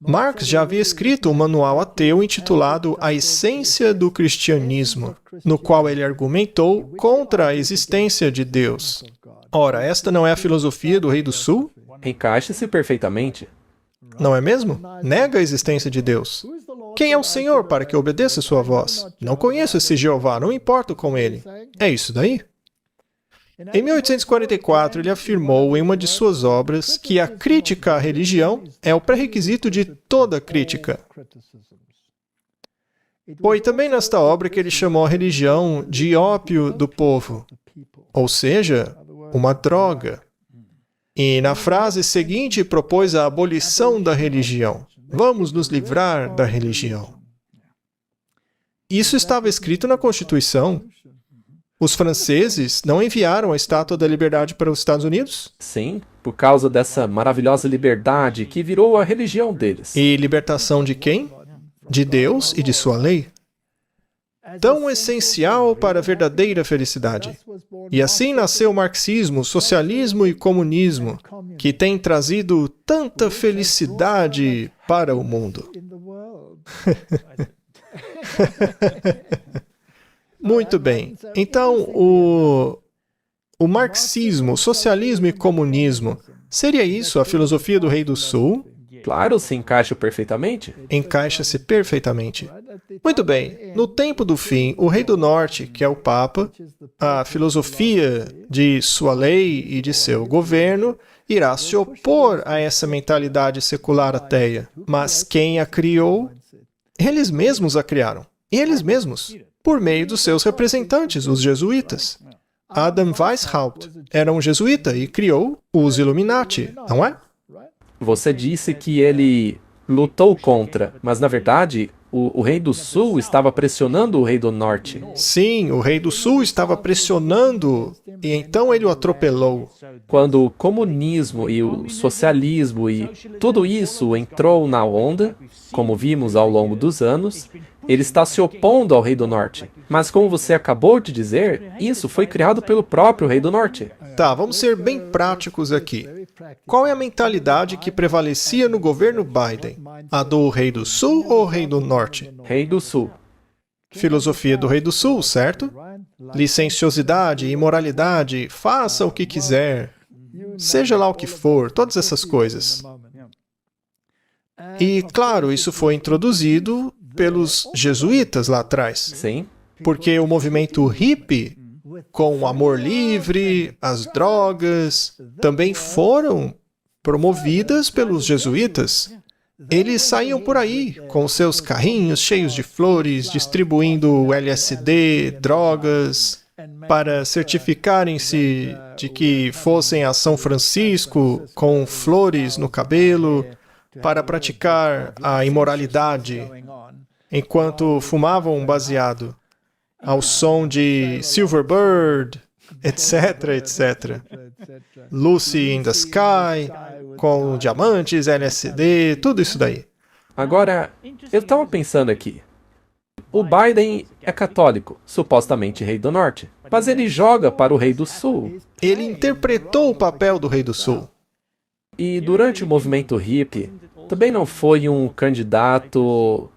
Marx já havia escrito um manual ateu intitulado A Essência do Cristianismo, no qual ele argumentou contra a existência de Deus. Ora, esta não é a filosofia do Rei do Sul? Encaixa-se perfeitamente. Não é mesmo? Nega a existência de Deus. Quem é o Senhor para que obedeça sua voz? Não conheço esse Jeová, não importo com ele. É isso daí? Em 1844, ele afirmou em uma de suas obras que a crítica à religião é o pré-requisito de toda crítica. Foi também nesta obra que ele chamou a religião de ópio do povo, ou seja, uma droga. E na frase seguinte propôs a abolição da religião. Vamos nos livrar da religião. Isso estava escrito na Constituição. Os franceses não enviaram a Estátua da Liberdade para os Estados Unidos? Sim, por causa dessa maravilhosa liberdade que virou a religião deles. E libertação de quem? De Deus e de sua lei. Tão essencial para a verdadeira felicidade. E assim nasceu o marxismo, socialismo e comunismo, que tem trazido tanta felicidade para o mundo. Muito bem. Então, o marxismo, o socialismo e comunismo, seria isso a filosofia do Rei do Sul? Claro, se encaixa perfeitamente. Encaixa-se perfeitamente. Muito bem. No tempo do fim, o Rei do Norte, que é o Papa, a filosofia de sua lei e de seu governo, irá se opor a essa mentalidade secular ateia. Mas quem a criou? Eles mesmos a criaram. Eles mesmos. Por meio dos seus representantes, os jesuítas. Adam Weishaupt era um jesuíta e criou os Illuminati, não é? Você disse que ele lutou contra, mas na verdade o Rei do Sul estava pressionando o Rei do Norte. Sim, o Rei do Sul estava pressionando e então ele o atropelou. Quando o comunismo e o socialismo e tudo isso entrou na onda, como vimos ao longo dos anos, ele está se opondo ao Rei do Norte. Mas como você acabou de dizer, isso foi criado pelo próprio Rei do Norte. Tá, vamos ser bem práticos aqui. Qual é a mentalidade que prevalecia no governo Biden? A do Rei do Sul ou Rei do Norte? Rei do Sul. Filosofia do Rei do Sul, certo? Licenciosidade, imoralidade, faça o que quiser, seja lá o que for, todas essas coisas. E, claro, isso foi introduzido pelos jesuítas lá atrás. Sim. Porque o movimento hippie, com o amor livre, as drogas, também foram promovidas pelos jesuítas. Eles saíam por aí com seus carrinhos cheios de flores, distribuindo LSD, drogas, para certificarem-se de que fossem a São Francisco com flores no cabelo, para praticar a imoralidade, enquanto fumavam um baseado, ao som de Silverbird, etc, etc. Lucy in the Sky, com diamantes, LSD, tudo isso daí. Agora, eu estava pensando aqui. O Biden é católico, supostamente rei do norte, mas ele joga para o rei do sul. Ele interpretou o papel do rei do sul. E durante o movimento hippie, também não foi um candidato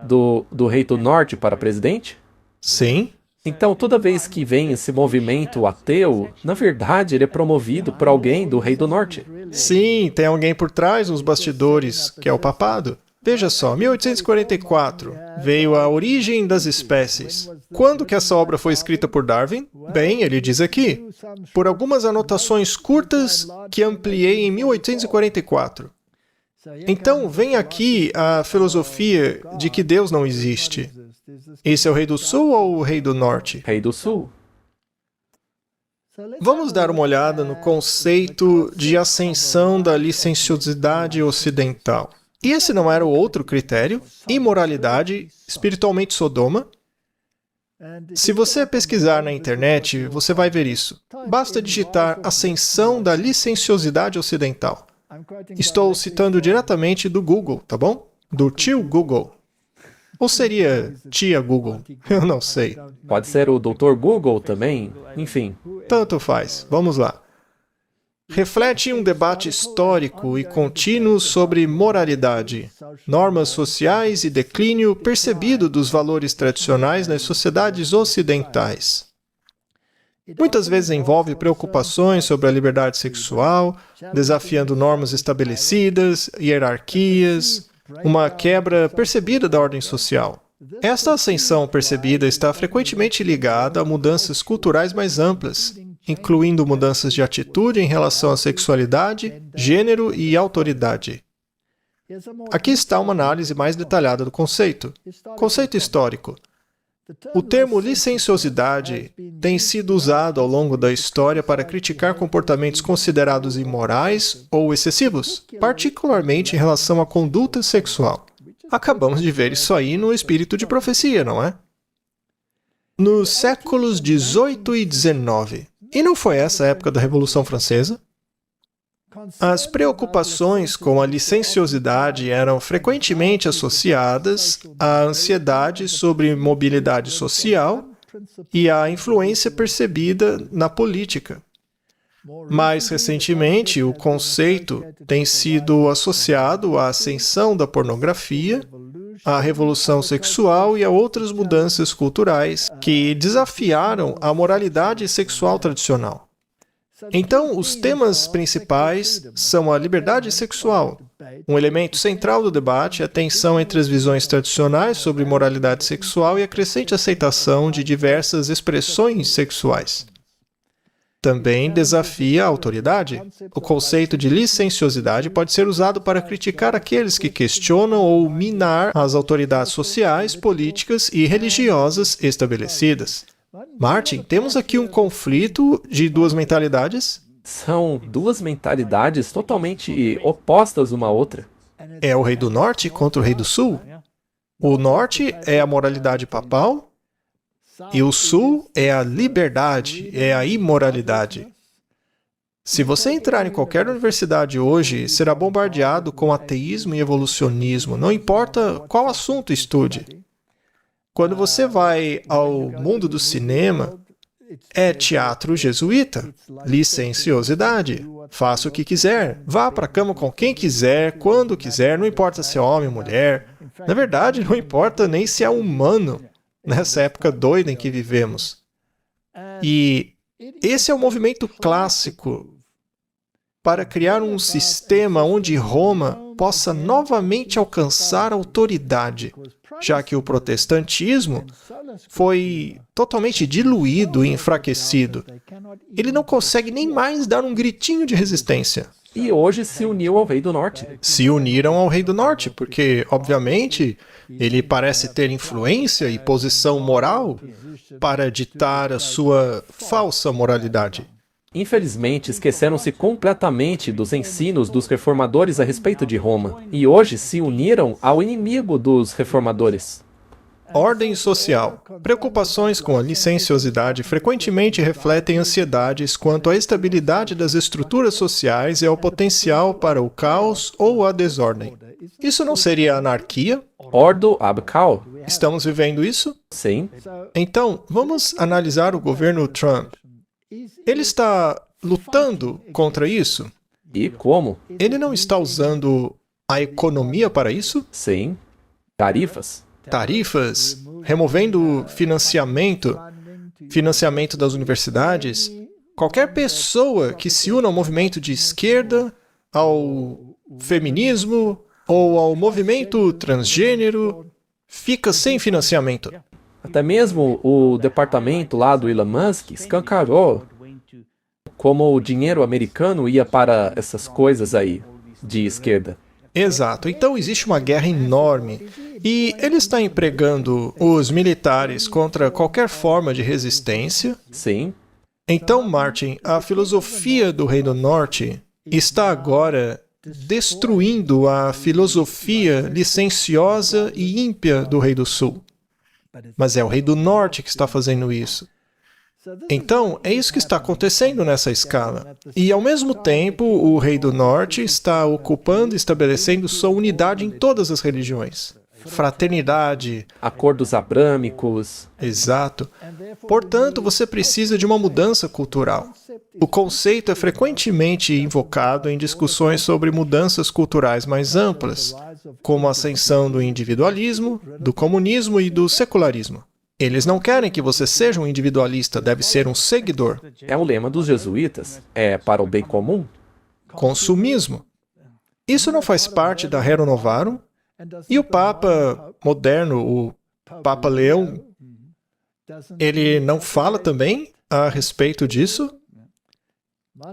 do rei do norte para presidente? Sim. Então, toda vez que vem esse movimento ateu, na verdade ele é promovido por alguém do rei do norte. Sim, tem alguém por trás nos bastidores, que é o papado. Veja só, 1844, veio a Origem das Espécies. Quando que essa obra foi escrita por Darwin? Bem, ele diz aqui, por algumas anotações curtas que ampliei em 1844. Então, vem aqui a filosofia de que Deus não existe. Esse é o rei do sul ou o rei do norte? Rei do sul. Vamos dar uma olhada no conceito de ascensão da licenciosidade ocidental. E esse não era o outro critério? Imoralidade, espiritualmente Sodoma? Se você pesquisar na internet, você vai ver isso. Basta digitar ascensão da licenciosidade ocidental. Estou citando diretamente do Google, tá bom? Do tio Google. Ou seria tia Google? Eu não sei. Pode ser o Dr. Google também, enfim. Tanto faz. Vamos lá. Reflete um debate histórico e contínuo sobre moralidade, normas sociais e declínio percebido dos valores tradicionais nas sociedades ocidentais. Muitas vezes envolve preocupações sobre a liberdade sexual, desafiando normas estabelecidas, hierarquias, uma quebra percebida da ordem social. Esta ascensão percebida está frequentemente ligada a mudanças culturais mais amplas, incluindo mudanças de atitude em relação à sexualidade, gênero e autoridade. Aqui está uma análise mais detalhada do conceito. Conceito histórico. O termo licenciosidade tem sido usado ao longo da história para criticar comportamentos considerados imorais ou excessivos, particularmente em relação à conduta sexual. Acabamos de ver isso aí no espírito de profecia, não é? Nos séculos XVIII e XIX, e não foi essa a época da Revolução Francesa? As preocupações com a licenciosidade eram frequentemente associadas à ansiedade sobre mobilidade social e à influência percebida na política. Mais recentemente, o conceito tem sido associado à ascensão da pornografia, à revolução sexual e a outras mudanças culturais que desafiaram a moralidade sexual tradicional. Então, os temas principais são a liberdade sexual. Um elemento central do debate é a tensão entre as visões tradicionais sobre moralidade sexual e a crescente aceitação de diversas expressões sexuais. Também desafia a autoridade. O conceito de licenciosidade pode ser usado para criticar aqueles que questionam ou minar as autoridades sociais, políticas e religiosas estabelecidas. Martin, temos aqui um conflito de duas mentalidades? São duas mentalidades totalmente opostas uma à outra. É o rei do norte contra o rei do sul? O norte é a moralidade papal e o sul é a liberdade, é a imoralidade. Se você entrar em qualquer universidade hoje, será bombardeado com ateísmo e evolucionismo, não importa qual assunto estude. Quando você vai ao mundo do cinema, é teatro jesuíta, licenciosidade. Faça o que quiser, vá para a cama com quem quiser, quando quiser, não importa se é homem ou mulher. Na verdade, não importa nem se é humano, nessa época doida em que vivemos. E esse é o movimento clássico para criar um sistema onde Roma possa novamente alcançar autoridade, já que o protestantismo foi totalmente diluído e enfraquecido. Ele não consegue nem mais dar um gritinho de resistência. E hoje se uniu ao Rei do Norte. Se uniram ao Rei do Norte, porque, obviamente, ele parece ter influência e posição moral para ditar a sua falsa moralidade. Infelizmente, esqueceram-se completamente dos ensinos dos reformadores a respeito de Roma, e hoje se uniram ao inimigo dos reformadores. Ordem social. Preocupações com a licenciosidade frequentemente refletem ansiedades quanto à estabilidade das estruturas sociais e ao potencial para o caos ou a desordem. Isso não seria anarquia? Ordo ab cao. Estamos vivendo isso? Sim. Então, vamos analisar o governo Trump. Ele está lutando contra isso? E como? Ele não está usando a economia para isso? Sim. Tarifas. Tarifas, removendo financiamento das universidades. Qualquer pessoa que se una ao movimento de esquerda, ao feminismo ou ao movimento transgênero, fica sem financiamento. Até mesmo o departamento lá do Elon Musk escancarou como o dinheiro americano ia para essas coisas aí de esquerda. Exato. Então existe uma guerra enorme e ele está empregando os militares contra qualquer forma de resistência. Sim. Então, Martin, a filosofia do Rei do Norte está agora destruindo a filosofia licenciosa e ímpia do Rei do Sul. Mas é o Rei do Norte que está fazendo isso. Então, é isso que está acontecendo nessa escala. E, ao mesmo tempo, o Rei do Norte está ocupando e estabelecendo sua unidade em todas as religiões. Fraternidade. Acordos abrâmicos. Exato. Portanto, você precisa de uma mudança cultural. O conceito é frequentemente invocado em discussões sobre mudanças culturais mais amplas, como a ascensão do individualismo, do comunismo e do secularismo. Eles não querem que você seja um individualista, deve ser um seguidor. É o lema dos jesuítas. É para o bem comum. Consumismo. Isso não faz parte da Rerum Novarum? E o Papa moderno, o Papa Leão, ele não fala também a respeito disso?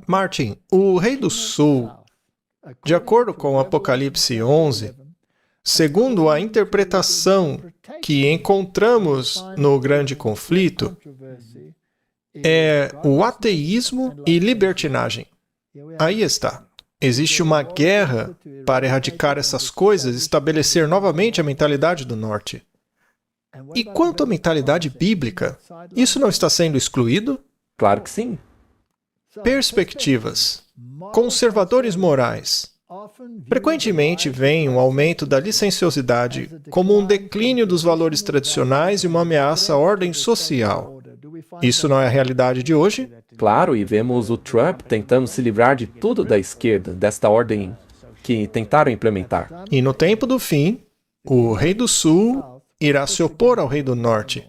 Martin, o Rei do Sul, de acordo com Apocalipse 11, segundo a interpretação que encontramos no grande conflito, é o ateísmo e libertinagem. Aí está. Existe uma guerra para erradicar essas coisas e estabelecer novamente a mentalidade do Norte. E quanto à mentalidade bíblica, isso não está sendo excluído? Claro que sim. Perspectivas. Conservadores morais. Frequentemente veem um aumento da licenciosidade como um declínio dos valores tradicionais e uma ameaça à ordem social. Isso não é a realidade de hoje? Claro, e vemos o Trump tentando se livrar de tudo da esquerda, desta ordem que tentaram implementar. E no tempo do fim, o Rei do Sul irá se opor ao Rei do Norte.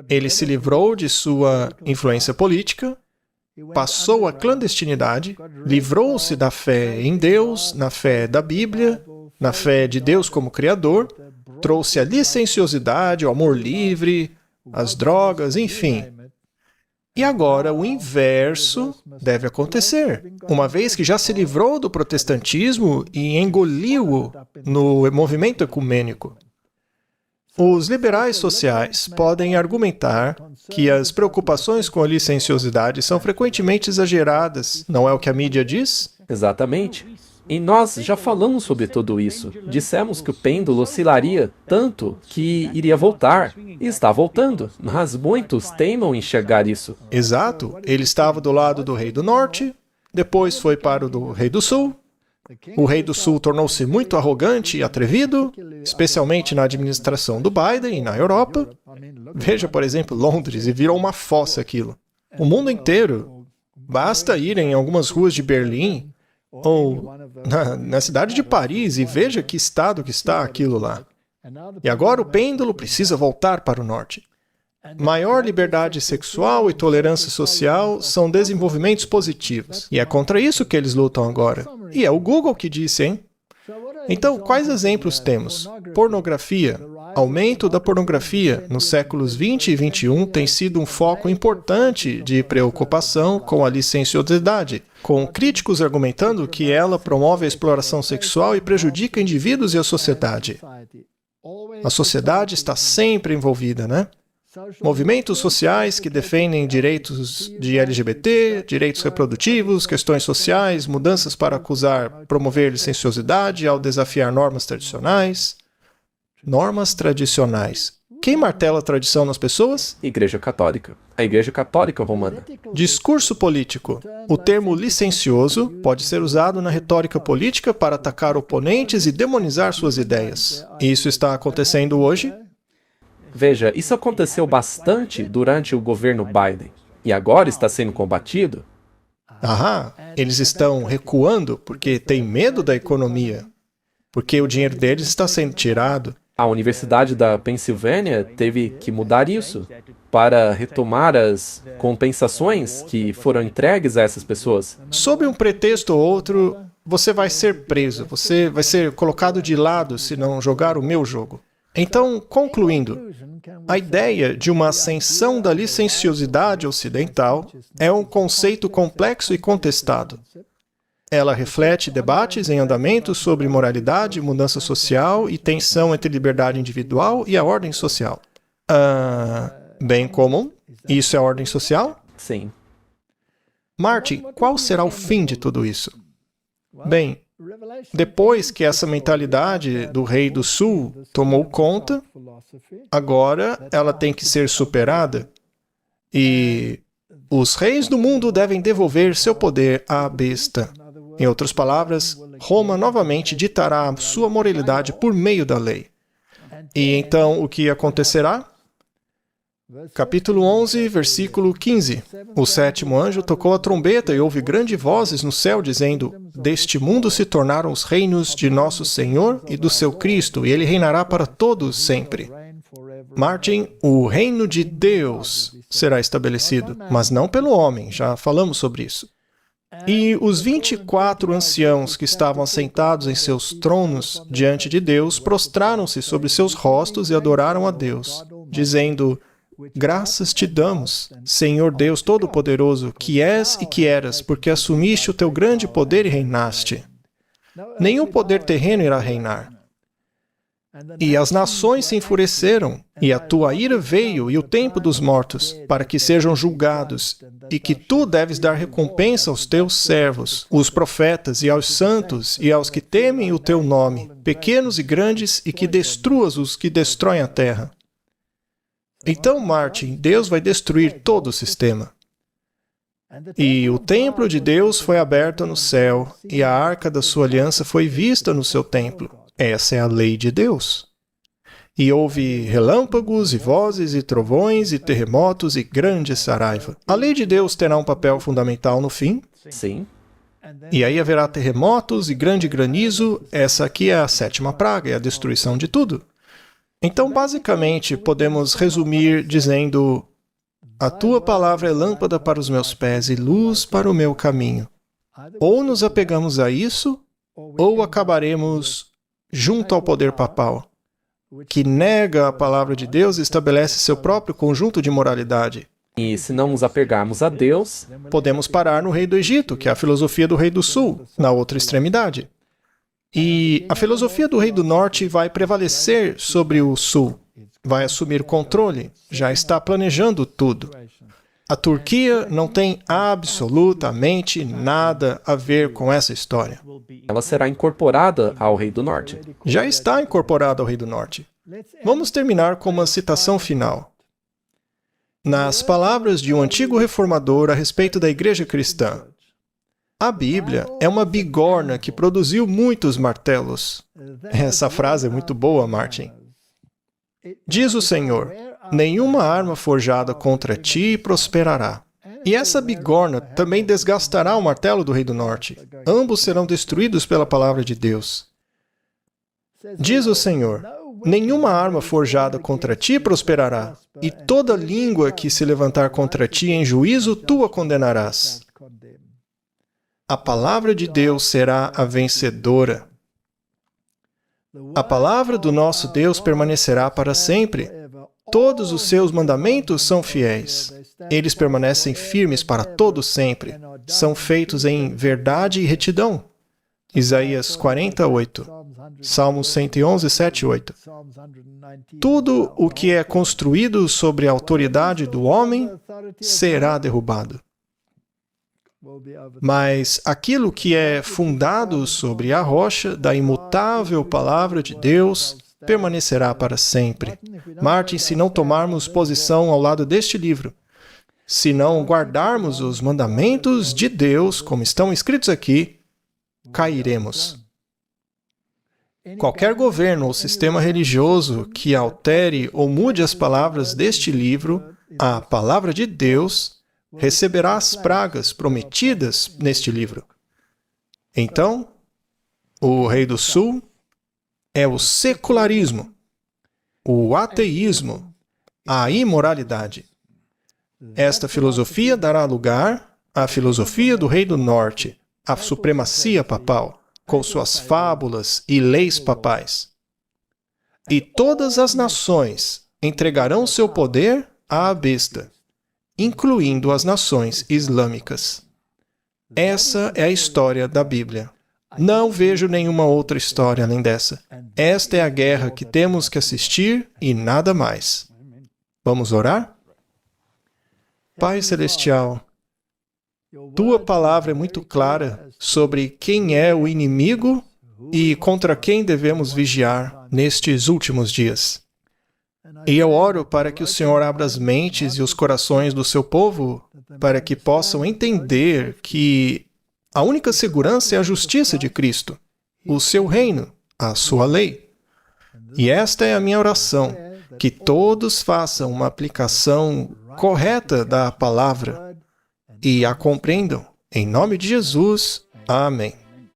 Ele se livrou de sua influência política, passou à clandestinidade, livrou-se da fé em Deus, na fé da Bíblia, na fé de Deus como Criador, trouxe a licenciosidade, o amor livre, as drogas, enfim. E agora o inverso deve acontecer, uma vez que já se livrou do protestantismo e engoliu-o no movimento ecumênico. Os liberais sociais podem argumentar que as preocupações com a licenciosidade são frequentemente exageradas, não é o que a mídia diz? Exatamente. E nós já falamos sobre tudo isso. Dissemos que o pêndulo oscilaria tanto que iria voltar. E está voltando. Mas muitos teimam em enxergar isso. Exato. Ele estava do lado do Rei do Norte, depois foi para o do Rei do Sul. O Rei do Sul tornou-se muito arrogante e atrevido, especialmente na administração do Biden e na Europa. Veja, por exemplo, Londres, e virou uma fossa aquilo. O mundo inteiro. Basta ir em algumas ruas de Berlim ou na cidade de Paris e veja que estado que está aquilo lá. E agora o pêndulo precisa voltar para o norte. Maior liberdade sexual e tolerância social são desenvolvimentos positivos. E é contra isso que eles lutam agora. E é o Google que disse, hein? Então, quais exemplos temos? Pornografia. Aumento da pornografia nos séculos 20 e 21 tem sido um foco importante de preocupação com a licenciosidade, com críticos argumentando que ela promove a exploração sexual e prejudica indivíduos e a sociedade. A sociedade está sempre envolvida, né? Movimentos sociais que defendem direitos de LGBT, direitos reprodutivos, questões sociais, mudanças para acusar, promover licenciosidade ao desafiar normas tradicionais. Normas tradicionais. Quem martela a tradição nas pessoas? Igreja Católica. A Igreja Católica Romana. Discurso político. O termo licencioso pode ser usado na retórica política para atacar oponentes e demonizar suas ideias. Isso está acontecendo hoje? Veja, isso aconteceu bastante durante o governo Biden. E agora está sendo combatido. Aham, eles estão recuando porque têm medo da economia. Porque o dinheiro deles está sendo tirado. A Universidade da Pensilvânia teve que mudar isso para retomar as compensações que foram entregues a essas pessoas. Sob um pretexto ou outro, você vai ser preso, você vai ser colocado de lado se não jogar o meu jogo. Então, concluindo, a ideia de uma ascensão da licenciosidade ocidental é um conceito complexo e contestado. Ela reflete debates em andamento sobre moralidade, mudança social e tensão entre liberdade individual e a ordem social. Bem comum? Isso é a ordem social? Sim. Martin, qual será o fim de tudo isso? Bem, depois que essa mentalidade do Rei do Sul tomou conta, agora ela tem que ser superada e os reis do mundo devem devolver seu poder à besta. Em outras palavras, Roma novamente ditará a sua moralidade por meio da lei. E então o que acontecerá? Capítulo 11, versículo 15. O sétimo anjo tocou a trombeta e houve grandes vozes no céu, dizendo: Deste mundo se tornaram os reinos de nosso Senhor e do seu Cristo, e ele reinará para todos sempre. Martin, o reino de Deus será estabelecido, mas não pelo homem, já falamos sobre isso. E os 24 anciãos que estavam assentados em seus tronos diante de Deus prostraram-se sobre seus rostos e adoraram a Deus, dizendo: Graças te damos, Senhor Deus Todo-Poderoso, que és e que eras, porque assumiste o teu grande poder e reinaste. Nenhum poder terreno irá reinar. E as nações se enfureceram, e a tua ira veio, e o tempo dos mortos, para que sejam julgados, e que tu deves dar recompensa aos teus servos, os profetas, e aos santos, e aos que temem o teu nome, pequenos e grandes, e que destruas os que destroem a terra. Então, Martin, Deus vai destruir todo o sistema. E o templo de Deus foi aberto no céu, e a arca da sua aliança foi vista no seu templo. Essa é a lei de Deus. E houve relâmpagos, e vozes, e trovões, e terremotos, e grande saraiva. A lei de Deus terá um papel fundamental no fim. Sim. E aí haverá terremotos e grande granizo. Essa aqui é a sétima praga, é a destruição de tudo. Então, basicamente, podemos resumir dizendo: A tua palavra é lâmpada para os meus pés e luz para o meu caminho. Ou nos apegamos a isso, ou acabaremos junto ao poder papal, que nega a palavra de Deus e estabelece seu próprio conjunto de moralidade. E se não nos apegarmos a Deus, podemos parar no rei do Egito, que é a filosofia do rei do sul, na outra extremidade. E a filosofia do rei do norte vai prevalecer sobre o sul, vai assumir o controle, já está planejando tudo. A Turquia não tem absolutamente nada a ver com essa história. Ela será incorporada ao Rei do Norte. Já está incorporada ao Rei do Norte. Vamos terminar com uma citação final. Nas palavras de um antigo reformador a respeito da igreja cristã, a Bíblia é uma bigorna que produziu muitos martelos. Essa frase é muito boa, Martin. Diz o Senhor: nenhuma arma forjada contra ti prosperará. E essa bigorna também desgastará o martelo do Rei do Norte. Ambos serão destruídos pela palavra de Deus. Diz o Senhor: nenhuma arma forjada contra ti prosperará, e toda língua que se levantar contra ti em juízo, tu a condenarás. A palavra de Deus será a vencedora. A palavra do nosso Deus permanecerá para sempre. Todos os seus mandamentos são fiéis. Eles permanecem firmes para todo sempre. São feitos em verdade e retidão. Isaías 48. Salmos 111, 7 e 8. Tudo o que é construído sobre a autoridade do homem será derrubado. Mas aquilo que é fundado sobre a rocha da imutável palavra de Deus permanecerá para sempre. Martin, se não tomarmos posição ao lado deste livro, se não guardarmos os mandamentos de Deus, como estão escritos aqui, cairemos. Qualquer governo ou sistema religioso que altere ou mude as palavras deste livro, a palavra de Deus, receberá as pragas prometidas neste livro. Então, o Rei do Sul é o secularismo, o ateísmo, a imoralidade. Esta filosofia dará lugar à filosofia do Rei do Norte, à supremacia papal, com suas fábulas e leis papais. E todas as nações entregarão seu poder à besta, incluindo as nações islâmicas. Essa é a história da Bíblia. Não vejo nenhuma outra história além dessa. Esta é a guerra que temos que assistir e nada mais. Vamos orar? Pai Celestial, Tua palavra é muito clara sobre quem é o inimigo e contra quem devemos vigiar nestes últimos dias. E eu oro para que o Senhor abra as mentes e os corações do seu povo para que possam entender que a única segurança é a justiça de Cristo, o seu reino, a sua lei. E esta é a minha oração, que todos façam uma aplicação correta da palavra e a compreendam. Em nome de Jesus, amém.